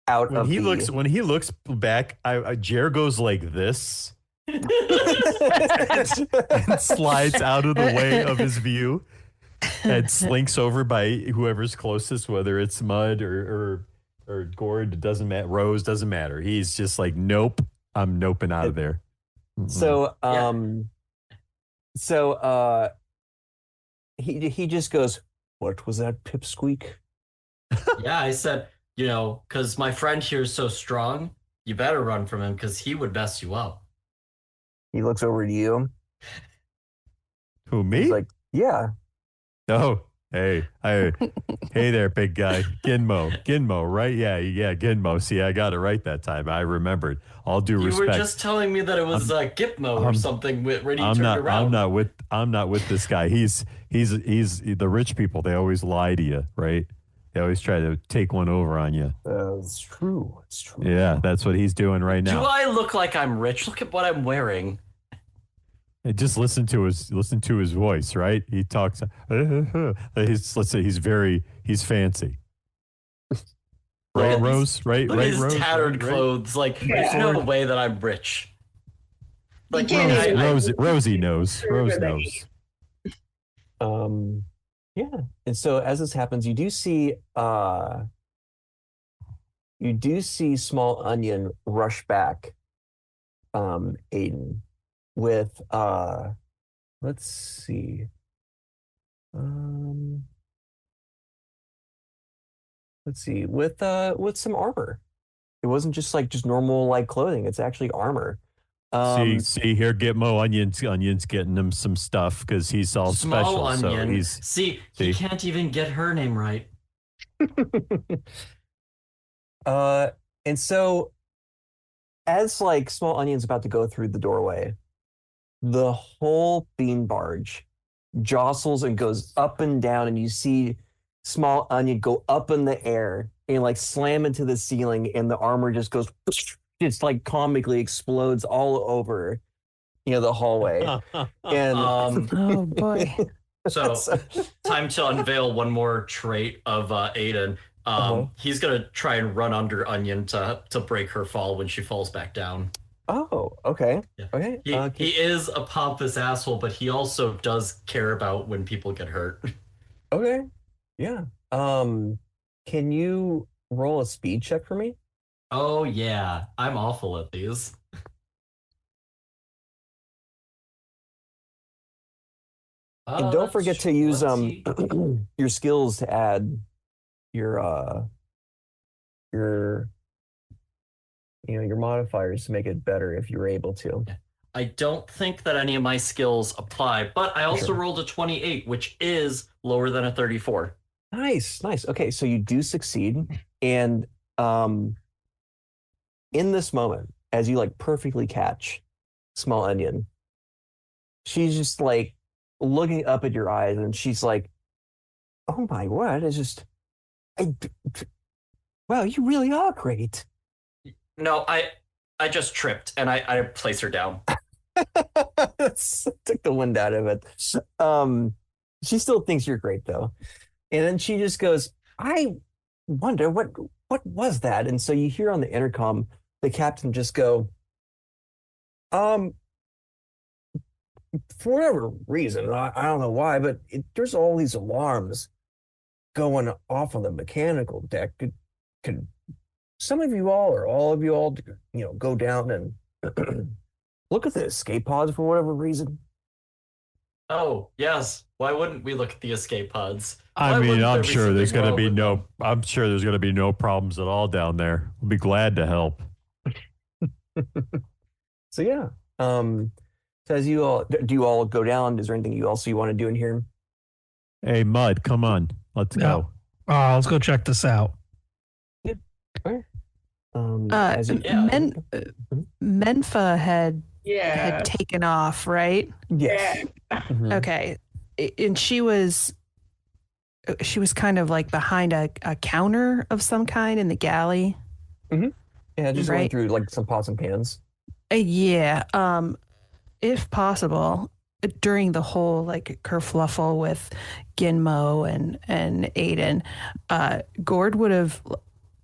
out When of he the. looks back, Jer goes like this and slides out of the way of his view and slinks over by whoever's closest, whether it's Mud or Gord, it doesn't matter. Rose doesn't matter. He's just like, nope, I'm noping out of there. Mm-mm. So he just goes, "What was that, pipsqueak?" Yeah, I said, because my friend here is so strong, you better run from him because he would mess you up. He looks over to you. Who, me? He's like, "Yeah." Oh, hey there, big guy. Ginmo, right? Yeah, Ginmo. See, I got it right that time. I remembered. All due You respect. were just telling me that it was Gitmo or something when he I'm turned not. around. I'm not with this guy. He's the rich people. They always lie to you, right? They always try to take one over on you. It's true. It's true. Yeah, that's what he's doing right Do now. I look like I'm rich? Look at what I'm wearing. And just listen to his voice, right? He talks. Let's say he's fancy, right, Look at Rose? Right, Look right, at his Rose. tattered right? clothes. Like, there's Yeah. no way that I'm rich. Like, can't even- Rosie knows. Rose knows. Yeah. And so as this happens, you do see Small Onion rush back, Aiden, with let's see. With some armor. It wasn't just normal like clothing. It's actually armor. See here, Gitmo Onion's getting him some stuff because he's all Small special. Onion. So he can't even get her name right. And so as like Small Onion's about to go through the doorway, the whole bean barge jostles and goes up and down, and you see Small Onion go up in the air and like slam into the ceiling, and the armor just goes, it's like comically explodes all over, the hallway. And Oh boy. So, time to unveil one more trait of Aiden. He's gonna try and run under Onion to break her fall when she falls back down. Oh, okay. Yeah. Okay. He is a pompous asshole, but he also does care about when people get hurt. Okay. Yeah. Can you roll a speed check for me? Oh yeah, I'm awful at these. And don't forget to use 20. your skills to add your your modifiers to make it better if you're able to. I don't think that any of my skills apply, but I also Sure. rolled a 28, which is lower than a 34. Nice. Okay, so you do succeed, and in this moment, as you like perfectly catch Small Onion, she's just like looking up at your eyes, and she's like, "Oh my word! It's just, Wow, you really are great. No, I just tripped and I place her down. Took the wind out of it. She still thinks you're great though. And then she just goes, I wonder what was that? And so you hear on the intercom the captain just go, for whatever reason, I don't know why, but there's all these alarms going off on the mechanical deck. Could some of you all or all of you all, go down and look at the escape pods for whatever reason? Oh, yes. Why wouldn't we look at the escape pods? I Why mean, wouldn't I'm there be sure there's something going to wrong be with no. them? I'm sure there's going to be no problems at all down there. We'll be glad to help. So yeah. So as you all do you all go down? Is there anything you want to do in here? Hey, Mud, come on, let's go. Let's go check this out. As you, Yeah. Menfa had Yeah. taken off, right? yes. Mhm. Okay. And she was kind of like behind a counter of some kind in the galley. Yeah, just going Right. through like some pots and pans. Yeah. If possible, during the whole like kerfluffle with Ginmo and Aiden, Gord would have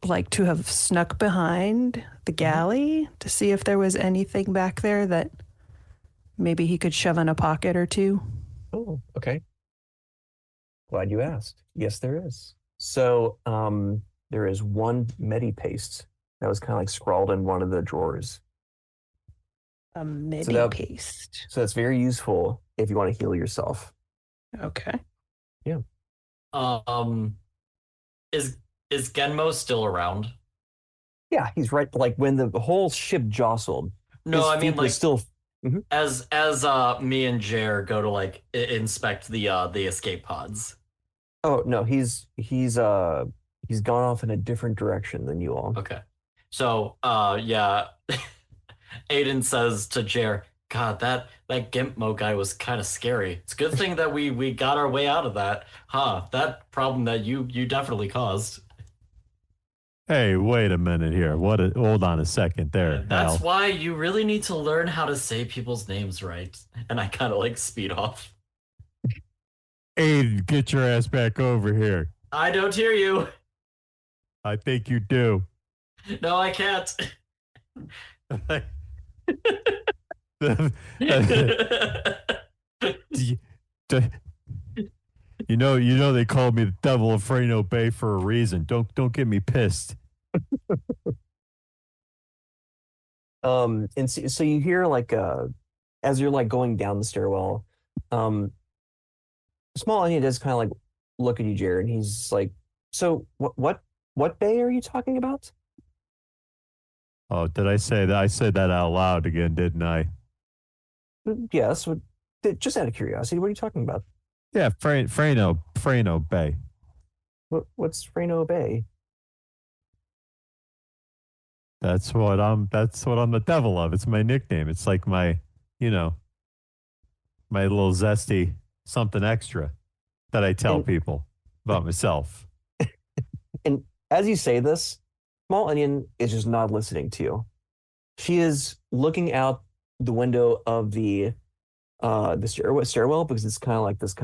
liked to have snuck behind the galley to see if there was anything back there that maybe he could shove in a pocket or two. Oh, okay. Glad you asked. Yes, there is. So, there is one medi paste that was kind of like scrawled in one of the drawers. A midi that- paste. So that's very useful if you want to heal yourself. Okay. Is Genmo still around? Yeah, he's right. Like when the whole ship jostled, No, his I mean feet were like still. as me and Jer go to like inspect the escape pods. Oh no, he's gone off in a different direction than you all. Okay. So yeah. Aiden says to Jer, God, that Gimpmo guy was kind of scary. It's a good thing that we got our way out of that. Huh, that problem that you definitely caused. Hey, wait a minute here. Hold on a second there. That's Al. why you really need to learn how to say people's names right. And I kind of like speed off. Aiden, get your ass back over here. I don't hear you. I think you do. No, I can't. You know they called me the Devil of Freno Bay for a reason. Don't get me pissed. And so you hear like as you're like going down the stairwell, Small Onion does kind of like look at you, Jared, and he's like, so what bay are you talking about? Oh, did I say that? I said that out loud again, didn't I? Yes, just out of curiosity, what are you talking about? Yeah, Freno Bay. What's Freno Bay? That's what I'm the devil of. It's my nickname. It's like my little zesty something extra that I tell people about myself. And as you say this, Small Onion is just not listening to you. She is looking out the window of the stairwell because it's kind of like this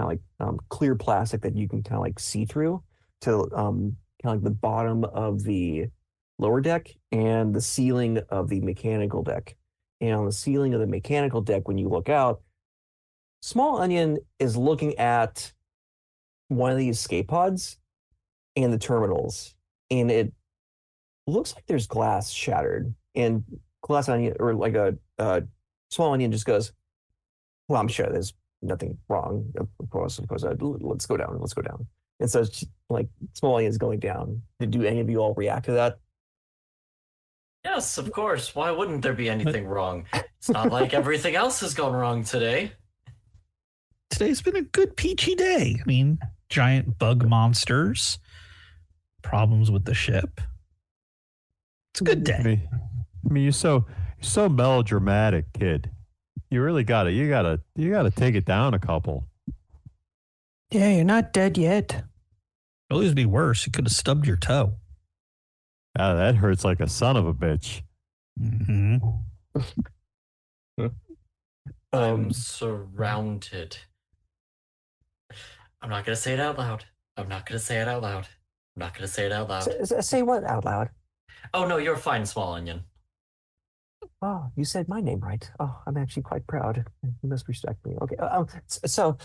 clear plastic that you can kind of like see through to kind of like the bottom of the lower deck and the ceiling of the mechanical deck. And on the ceiling of the mechanical deck, when you look out, Small Onion is looking at one of the escape pods and the terminals, and it looks like there's glass shattered. And Glass Onion, or like a Small Onion, just goes, "Well, I'm sure there's nothing wrong. Of course. Let's go down. Let's go down." And so, Small Onion is going down. Do any of you all react to that? Yes, of course. Why wouldn't there be anything wrong? It's not like everything else has gone wrong today. Today's been a good peachy day. I mean, giant bug monsters, problems with the ship. It's a good day. I mean, you're so melodramatic, kid. You really you gotta take it down a couple. Yeah, you're not dead yet. It'll always be worse. You could have stubbed your toe. Ah, that hurts like a son of a bitch. Mm-hmm. I'm surrounded. I'm not gonna say it out loud. I'm not gonna say it out loud. I'm not gonna say it out loud. Say what out loud? Oh no, you're fine, small onion. Oh, you said my name right. Oh, I'm actually quite proud. You must respect me. Okay. So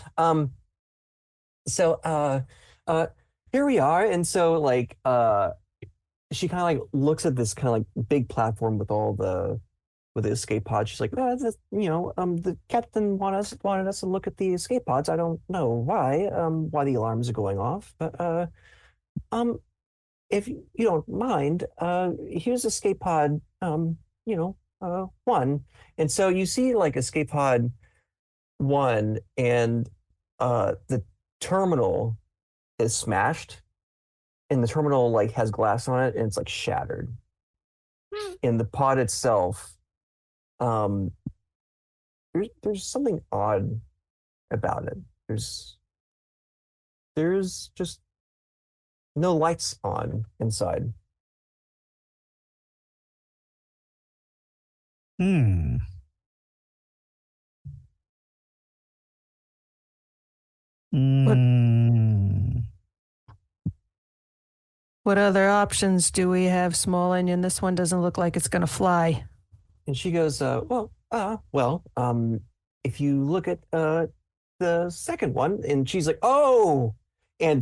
here we are. And so like she kind of like looks at this kind of like big platform with all the escape pods. She's like, the captain wanted us to look at the escape pods. I don't know why the alarms are going off, but um if you don't mind, here's escape pod one. And so you see like escape pod one, and the terminal is smashed, and the terminal like has glass on it, and it's like shattered. In the pod itself, um, there's something odd about it. There's just no lights on inside. Hmm. Mm. What other options do we have, Small Onion? This one doesn't look like it's going to fly. And she goes, if you look at the second one, and she's like, oh, and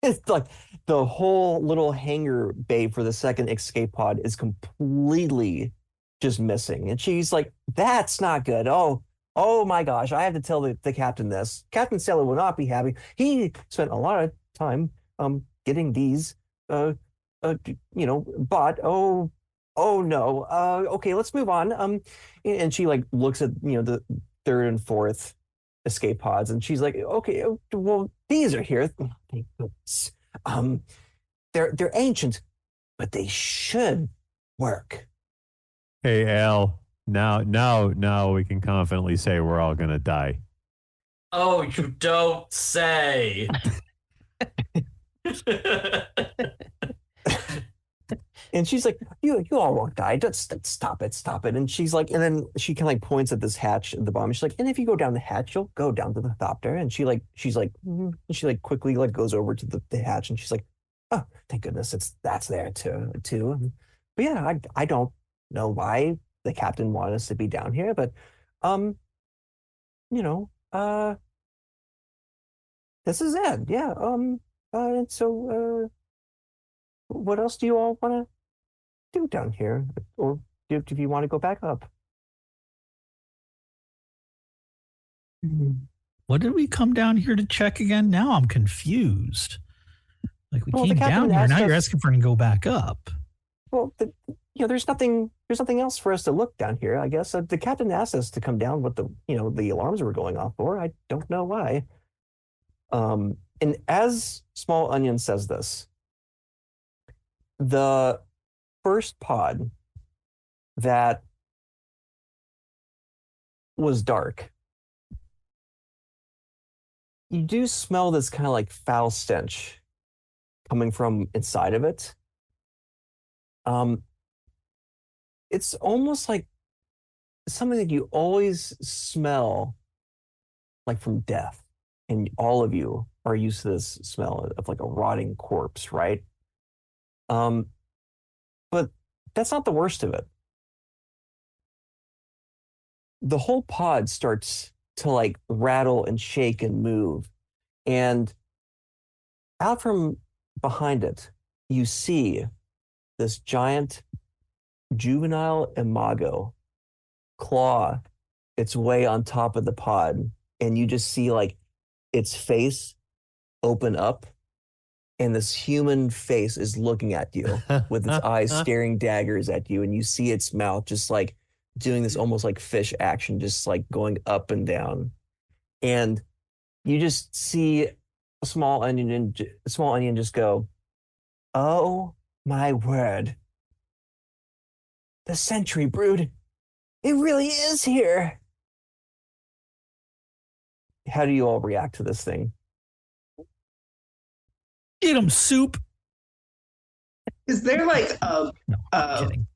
it's like the whole little hangar bay for the second escape pod is completely just missing. And she's like, that's not good. Oh my gosh, I have to tell the captain this. Captain Sailor will not be happy. He spent a lot of time getting these bought. Oh no. Okay, let's move on. And she like looks at the third and fourth escape pods, and she's like, okay, well, these are here. Thank goodness. They're ancient, but they should work. Hey, Al. Now we can confidently say we're all gonna die. Oh, you don't say. And she's like, you all won't die. Just stop it. And she's like, and then she kind of like points at this hatch at the bottom. She's like, and if you go down the hatch, you'll go down to the thopter. And she's like, and she like quickly like goes over to the hatch, and she's like, oh, thank goodness that's there too. But yeah, I don't know why the captain wanted us to be down here, but um, you know, this is it. Yeah. And so what else do you all want to do down here, or do you want to go back up? What did we come down here to check again? Now I'm confused. Like we Well, the came captain down here, asked now you're us- asking for it to go back up. Well, there's nothing else for us to look down here, I guess. The captain asked us to come down with the alarms were going off for. I don't know why. And as Small Onion says this, the first pod that was dark, you do smell this kind of like foul stench coming from inside of it. It's almost like something that you always smell like from death. And all of you are used to this smell of like a rotting corpse, right? But that's not the worst of it. The whole pod starts to like rattle and shake and move. And out from behind it, you see this giant juvenile imago claw its way on top of the pod. And you just see like its face open up, and this human face is looking at you with its eyes staring daggers at you, and you see its mouth just like doing this almost like fish action, just like going up and down. And you just see Small Onion just go, oh my word. The Sentry Brood. It really is here. How do you all react to this thing? Get him, soup. Is there like No, I'm a kidding.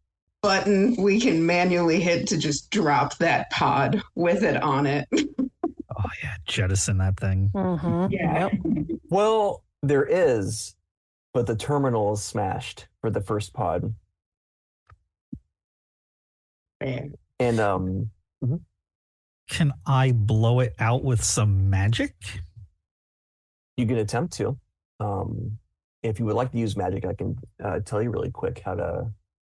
button we can manually hit to just drop that pod with it on it? Oh yeah, jettison that thing. Mm-hmm. Yeah. Yep. Well, there is, but the terminal is smashed for the first pod. Man. And Can I blow it out with some magic? you can attempt to. If you would like to use magic, I can tell you really quick how to.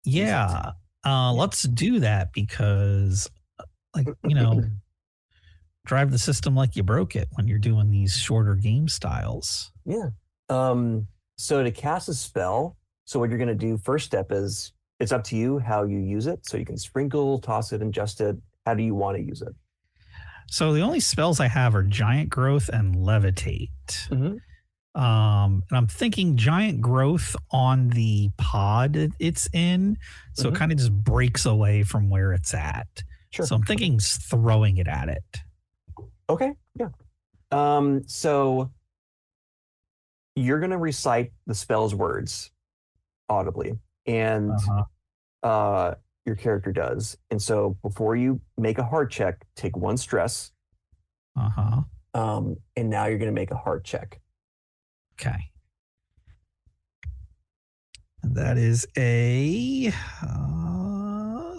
Yeah. Let's do that because, like, drive the system like you broke it when you're doing these shorter game styles. Yeah. So to cast a spell, so what you're going to do, first step is it's up to you how you use it. So you can sprinkle, toss it, ingest it. How do you want to use it? So the only spells I have are Giant Growth and Levitate. Mm-hmm. And I'm thinking Giant Growth on the pod it's in, so it kind of just breaks away from where it's at. Sure. So I'm thinking throwing it at it. Okay. Yeah. So you're going to recite the spell's words audibly, and your character does. And so before you make a heart check, take one stress. And now you're going to make a heart check. Okay. And that is a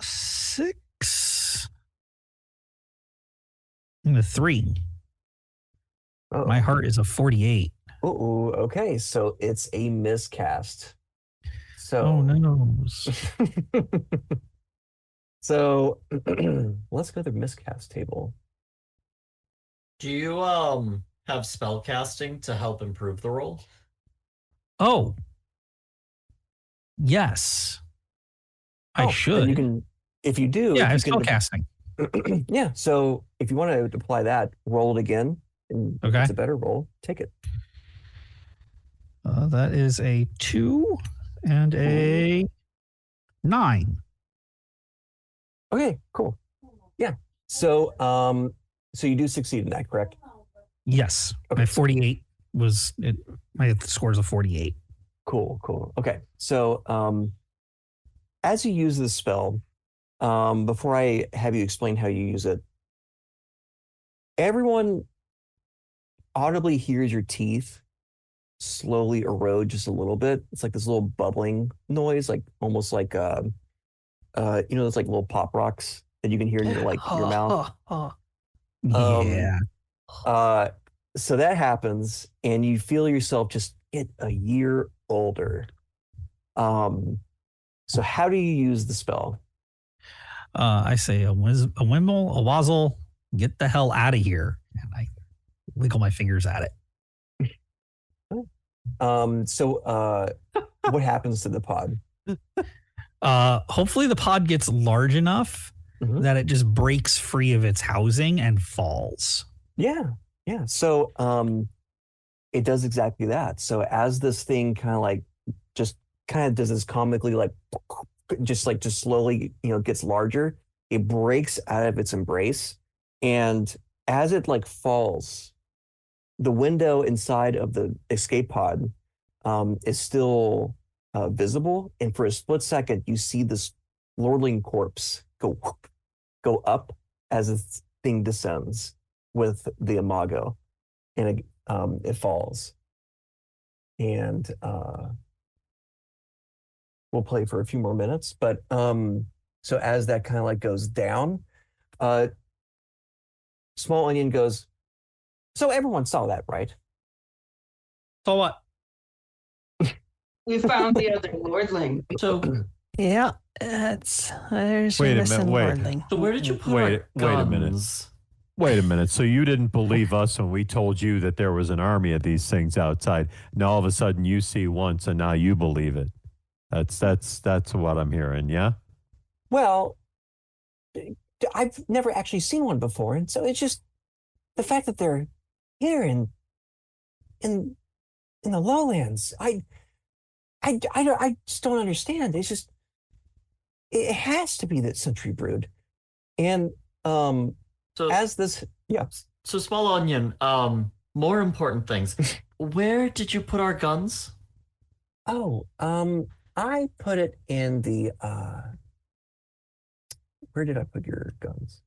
6 and a 3. Oh. My heart is a 48. Oh, okay. So it's a miscast. So. Oh no. So let's go to the miscast table. Do you have spell casting to help improve the roll? Oh. Yes. I then should. You can, if you do. Yeah, if I you have can spell casting. Yeah. So if you want to apply that, roll it again. And if it's a better roll, take it. That is a 2 and a 9. Okay, cool. Yeah. So so you do succeed in that, correct? Yes. Okay. My 48 was it. My scores of 48. Cool. Okay. So as you use this spell, before I have you explain how you use it, everyone audibly hears your teeth slowly erode just a little bit. It's like this little bubbling noise, like almost like those like little pop rocks that you can hear in your your mouth. Yeah. So that happens, and you feel yourself just get a year older. So how do you use the spell? I say a wimble, a wazzle, get the hell out of here. And I wiggle my fingers at it. So what happens to the pod? Hopefully the pod gets large enough that it just breaks free of its housing and falls. Yeah. So it does exactly that. So as this thing kind of does this comically just slowly gets larger, it breaks out of its embrace, and as it falls, the window inside of the escape pod is still visible, and for a split second you see this lordling corpse go up as this thing descends with the imago, and it falls. And we'll play for a few more minutes, but so as that kind of goes down, Small Onion goes, so everyone saw that, right? So what? We found the other lordling. So Yeah, there's Wait a missing minute, wait. lordling. So where did you put Wait- our wait a minute. guns? Wait a minute. So you didn't believe us when we told you that there was an army of these things outside. Now all of a sudden you see one, so now you believe it. That's what I'm hearing. Yeah. Well, I've never actually seen one before, and so it's just the fact that they're here in the lowlands. I just don't understand. It's just it has to be that Century Brood, and So as this So Small Onion, more important things. Where did you put our guns? Oh, I put it in the where did I put your guns?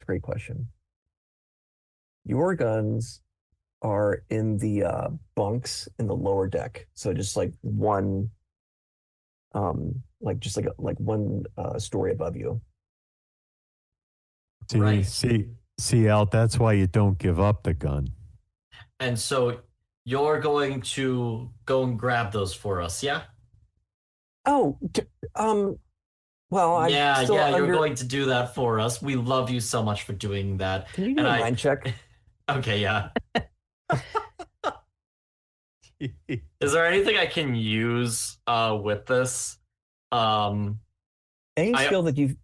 Great question. Your guns are in the bunks in the lower deck. So just like one like just like one story above you. See, Right. see, Al, that's why you don't give up the gun. And so you're going to go and grab those for us, yeah? Oh, well, I'm Yeah, still yeah, you're under. going to do that for us. We love you so much for doing that. Can you do And a I mind check? Okay, yeah. Is there anything I can use with this? Um Any I skill that you,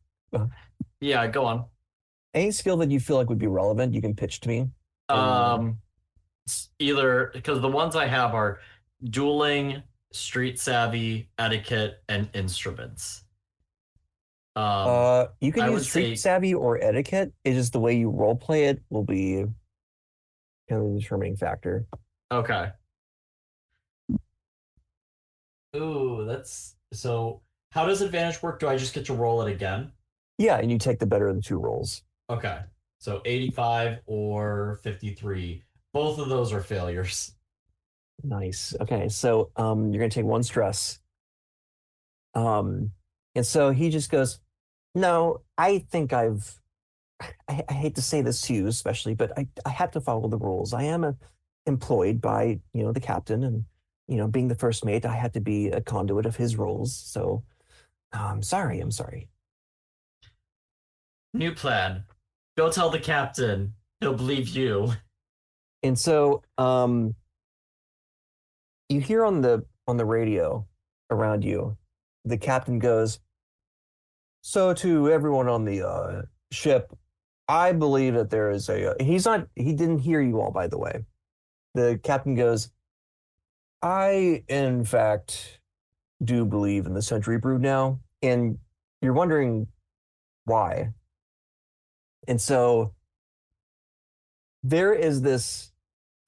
yeah, go on. any skill that you feel like would be relevant, you can pitch to me. And, Either because the ones I have are dueling, street savvy, etiquette, and instruments. you can I use would street say savvy or etiquette. It's just the way you role play it will be kind of the determining factor. okay. Ooh, that's so. How does advantage work? Do I just get to roll it again? Yeah, and you take the better of the two rolls. Okay. So 85 or 53. Both of those are failures. Nice. Okay, so you're gonna take one stress. And so he just goes, "No, I think I hate to say this to you, especially, but I have to follow the rules. I am employed by, the captain, and being the first mate, I have to be a conduit of his rules. So, I'm sorry. New plan. Go tell the captain. He'll believe you. And so, you hear on the radio around you, the captain goes, "So to everyone on the ship, I believe that there is he didn't hear you all, by the way. The captain goes, I, in fact, do believe in the Century Brood now, and you're wondering why. And so there is this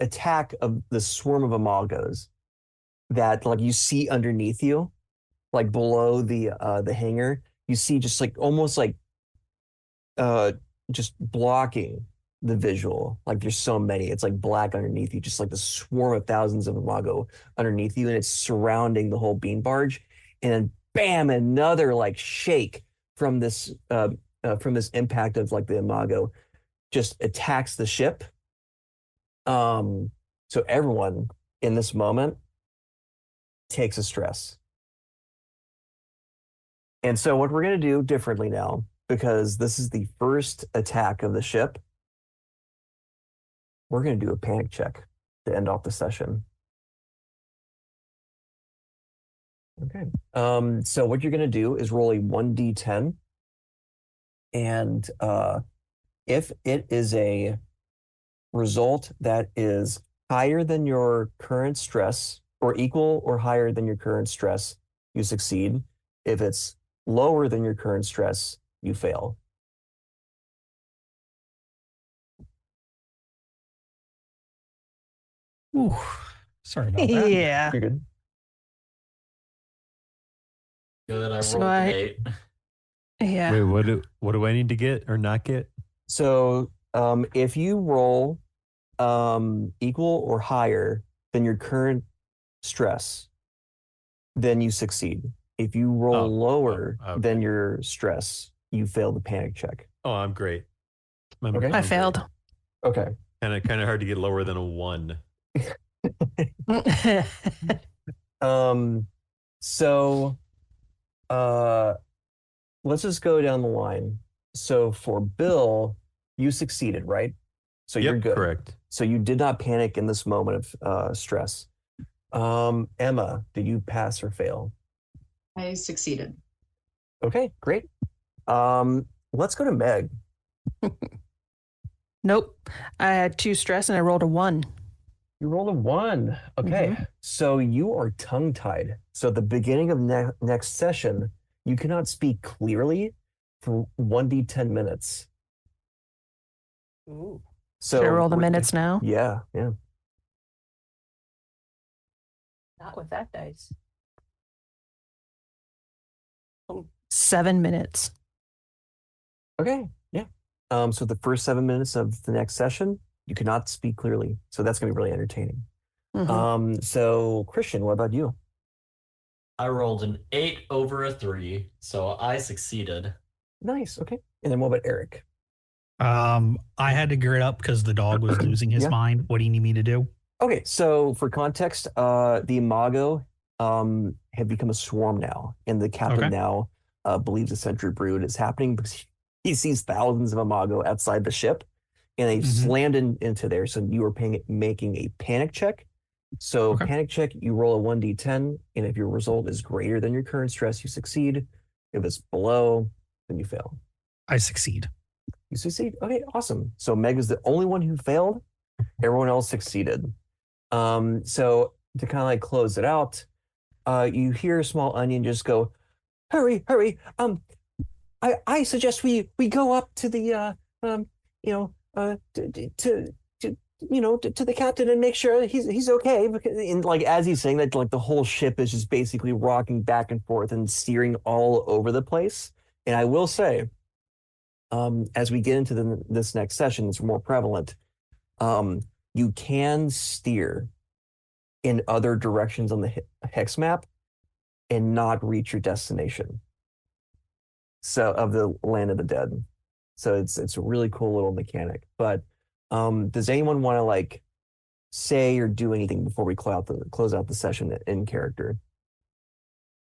attack of the swarm of Imagos that like you see underneath you, like below the hangar. You see just like almost like just blocking the visual. Like there's so many. It's like black underneath you, just like the swarm of thousands of Imago underneath you, and it's surrounding the whole beam barge. And then bam, another like shake from this impact of like the Imago just attacks the ship. So everyone in this moment takes a stress. And so what we're gonna do differently now, because this is the first attack of the ship, we're going to do a panic check to end off the session. Okay. So what you're going to do is roll a 1d10. And if it is a result that is higher than your current stress, or equal or higher than your current stress, you succeed. If it's lower than your current stress, you fail. Ooh, sorry about that. Yeah. You're good. Good, I So rolled an 8. Yeah. Wait, what do I need to get or not get? So if you roll equal or higher than your current stress, then you succeed. If you roll lower okay. than your stress, you fail the panic check. Oh, I'm great. Okay. I failed. Okay. Kind of hard to get lower than a 1. So let's just go down the line. So for Bill, you succeeded, right? So you're good. Correct. So you did not panic in this moment of stress. Emma, did you pass or fail? I succeeded. Okay, great. Let's go to Meg. Nope. I had 2 stress and I rolled a 1. You rolled a 1. Okay, so you are tongue-tied. So at the beginning of next session, you cannot speak clearly for 1d10 minutes. Ooh. So Should I roll the minutes now? Yeah. Not with that dice. 7 minutes. Okay, yeah. So the first 7 minutes of the next session, you cannot speak clearly. So that's going to be really entertaining. So Christian, what about you? I rolled an 8 over a 3, so I succeeded. Nice. Okay. And then what about Eric? I had to gear it up because the dog was losing his Yeah. mind. What do you need me to do? Okay, so for context, the Imago have become a swarm now, and the captain Okay. now believes a Sentry Brood is happening because he sees thousands of Imago outside the ship, and they've slammed into there. So you are making a panic check. So Okay. panic check, you roll a 1d10, and if your result is greater than your current stress, you succeed. If it's below, then you fail. I succeed. You succeed. Okay, awesome. So Meg is the only one who failed. Everyone else succeeded. So to kind of like close it out, you hear Small Onion just go, "Hurry, hurry! I suggest we go up to the to the captain and make sure he's okay." Because and like as he's saying that, like the whole ship is just basically rocking back and forth and steering all over the place. And I will say, as we get into this next session, it's more prevalent. You can steer in other directions on the hex map and not reach your destination. So of the land of the dead. So it's a really cool little mechanic. But does anyone want to like say or do anything before we close out the session in character?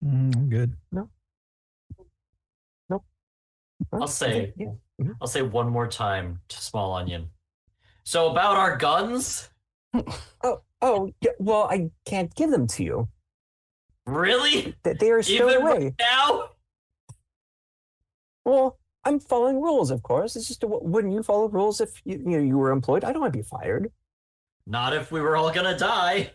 I'm good. Nope. I'll say, Yeah. I'll say one more time to Small Onion. So about our guns? Oh, yeah, well, I can't give them to you. Really? They are stowed Even away. right now? Well, I'm following rules, of course. It's just wouldn't you follow rules if you were employed? I don't want to be fired. Not if we were all gonna die.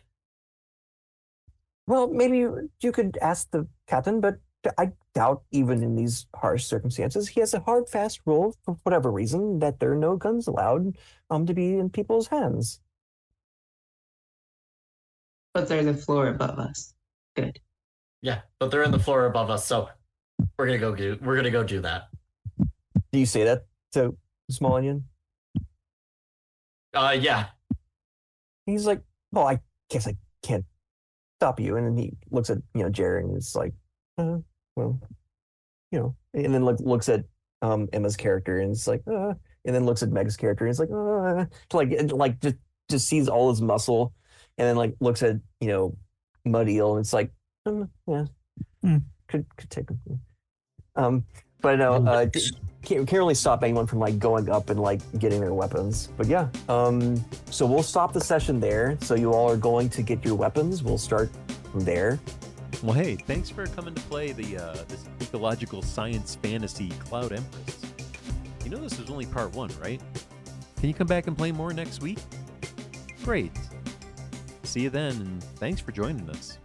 Well, maybe you could ask the captain, but I doubt even in these harsh circumstances he has a hard, fast rule for whatever reason that there are no guns allowed to be in people's hands. But they're the floor above us. Good. Yeah, but they're in the floor above us, so we're gonna go do that. Do you say that to Small Onion? Yeah. He's like, well, I guess I can't stop you. And then he looks at Jerry and it's like, well, and then looks at Emma's character and it's like, and then looks at Meg's character and it's like, just sees all his muscle, and then like looks at Mud Eel and it's like, yeah, could take him. But no, can't really stop anyone from like going up and like getting their weapons. But yeah, so we'll stop the session there. So you all are going to get your weapons. We'll start from there. Well, hey, thanks for coming to play this ecological science fantasy Cloud Empress. You know this was only part 1, right? Can you come back and play more next week? Great. See you then, and thanks for joining us.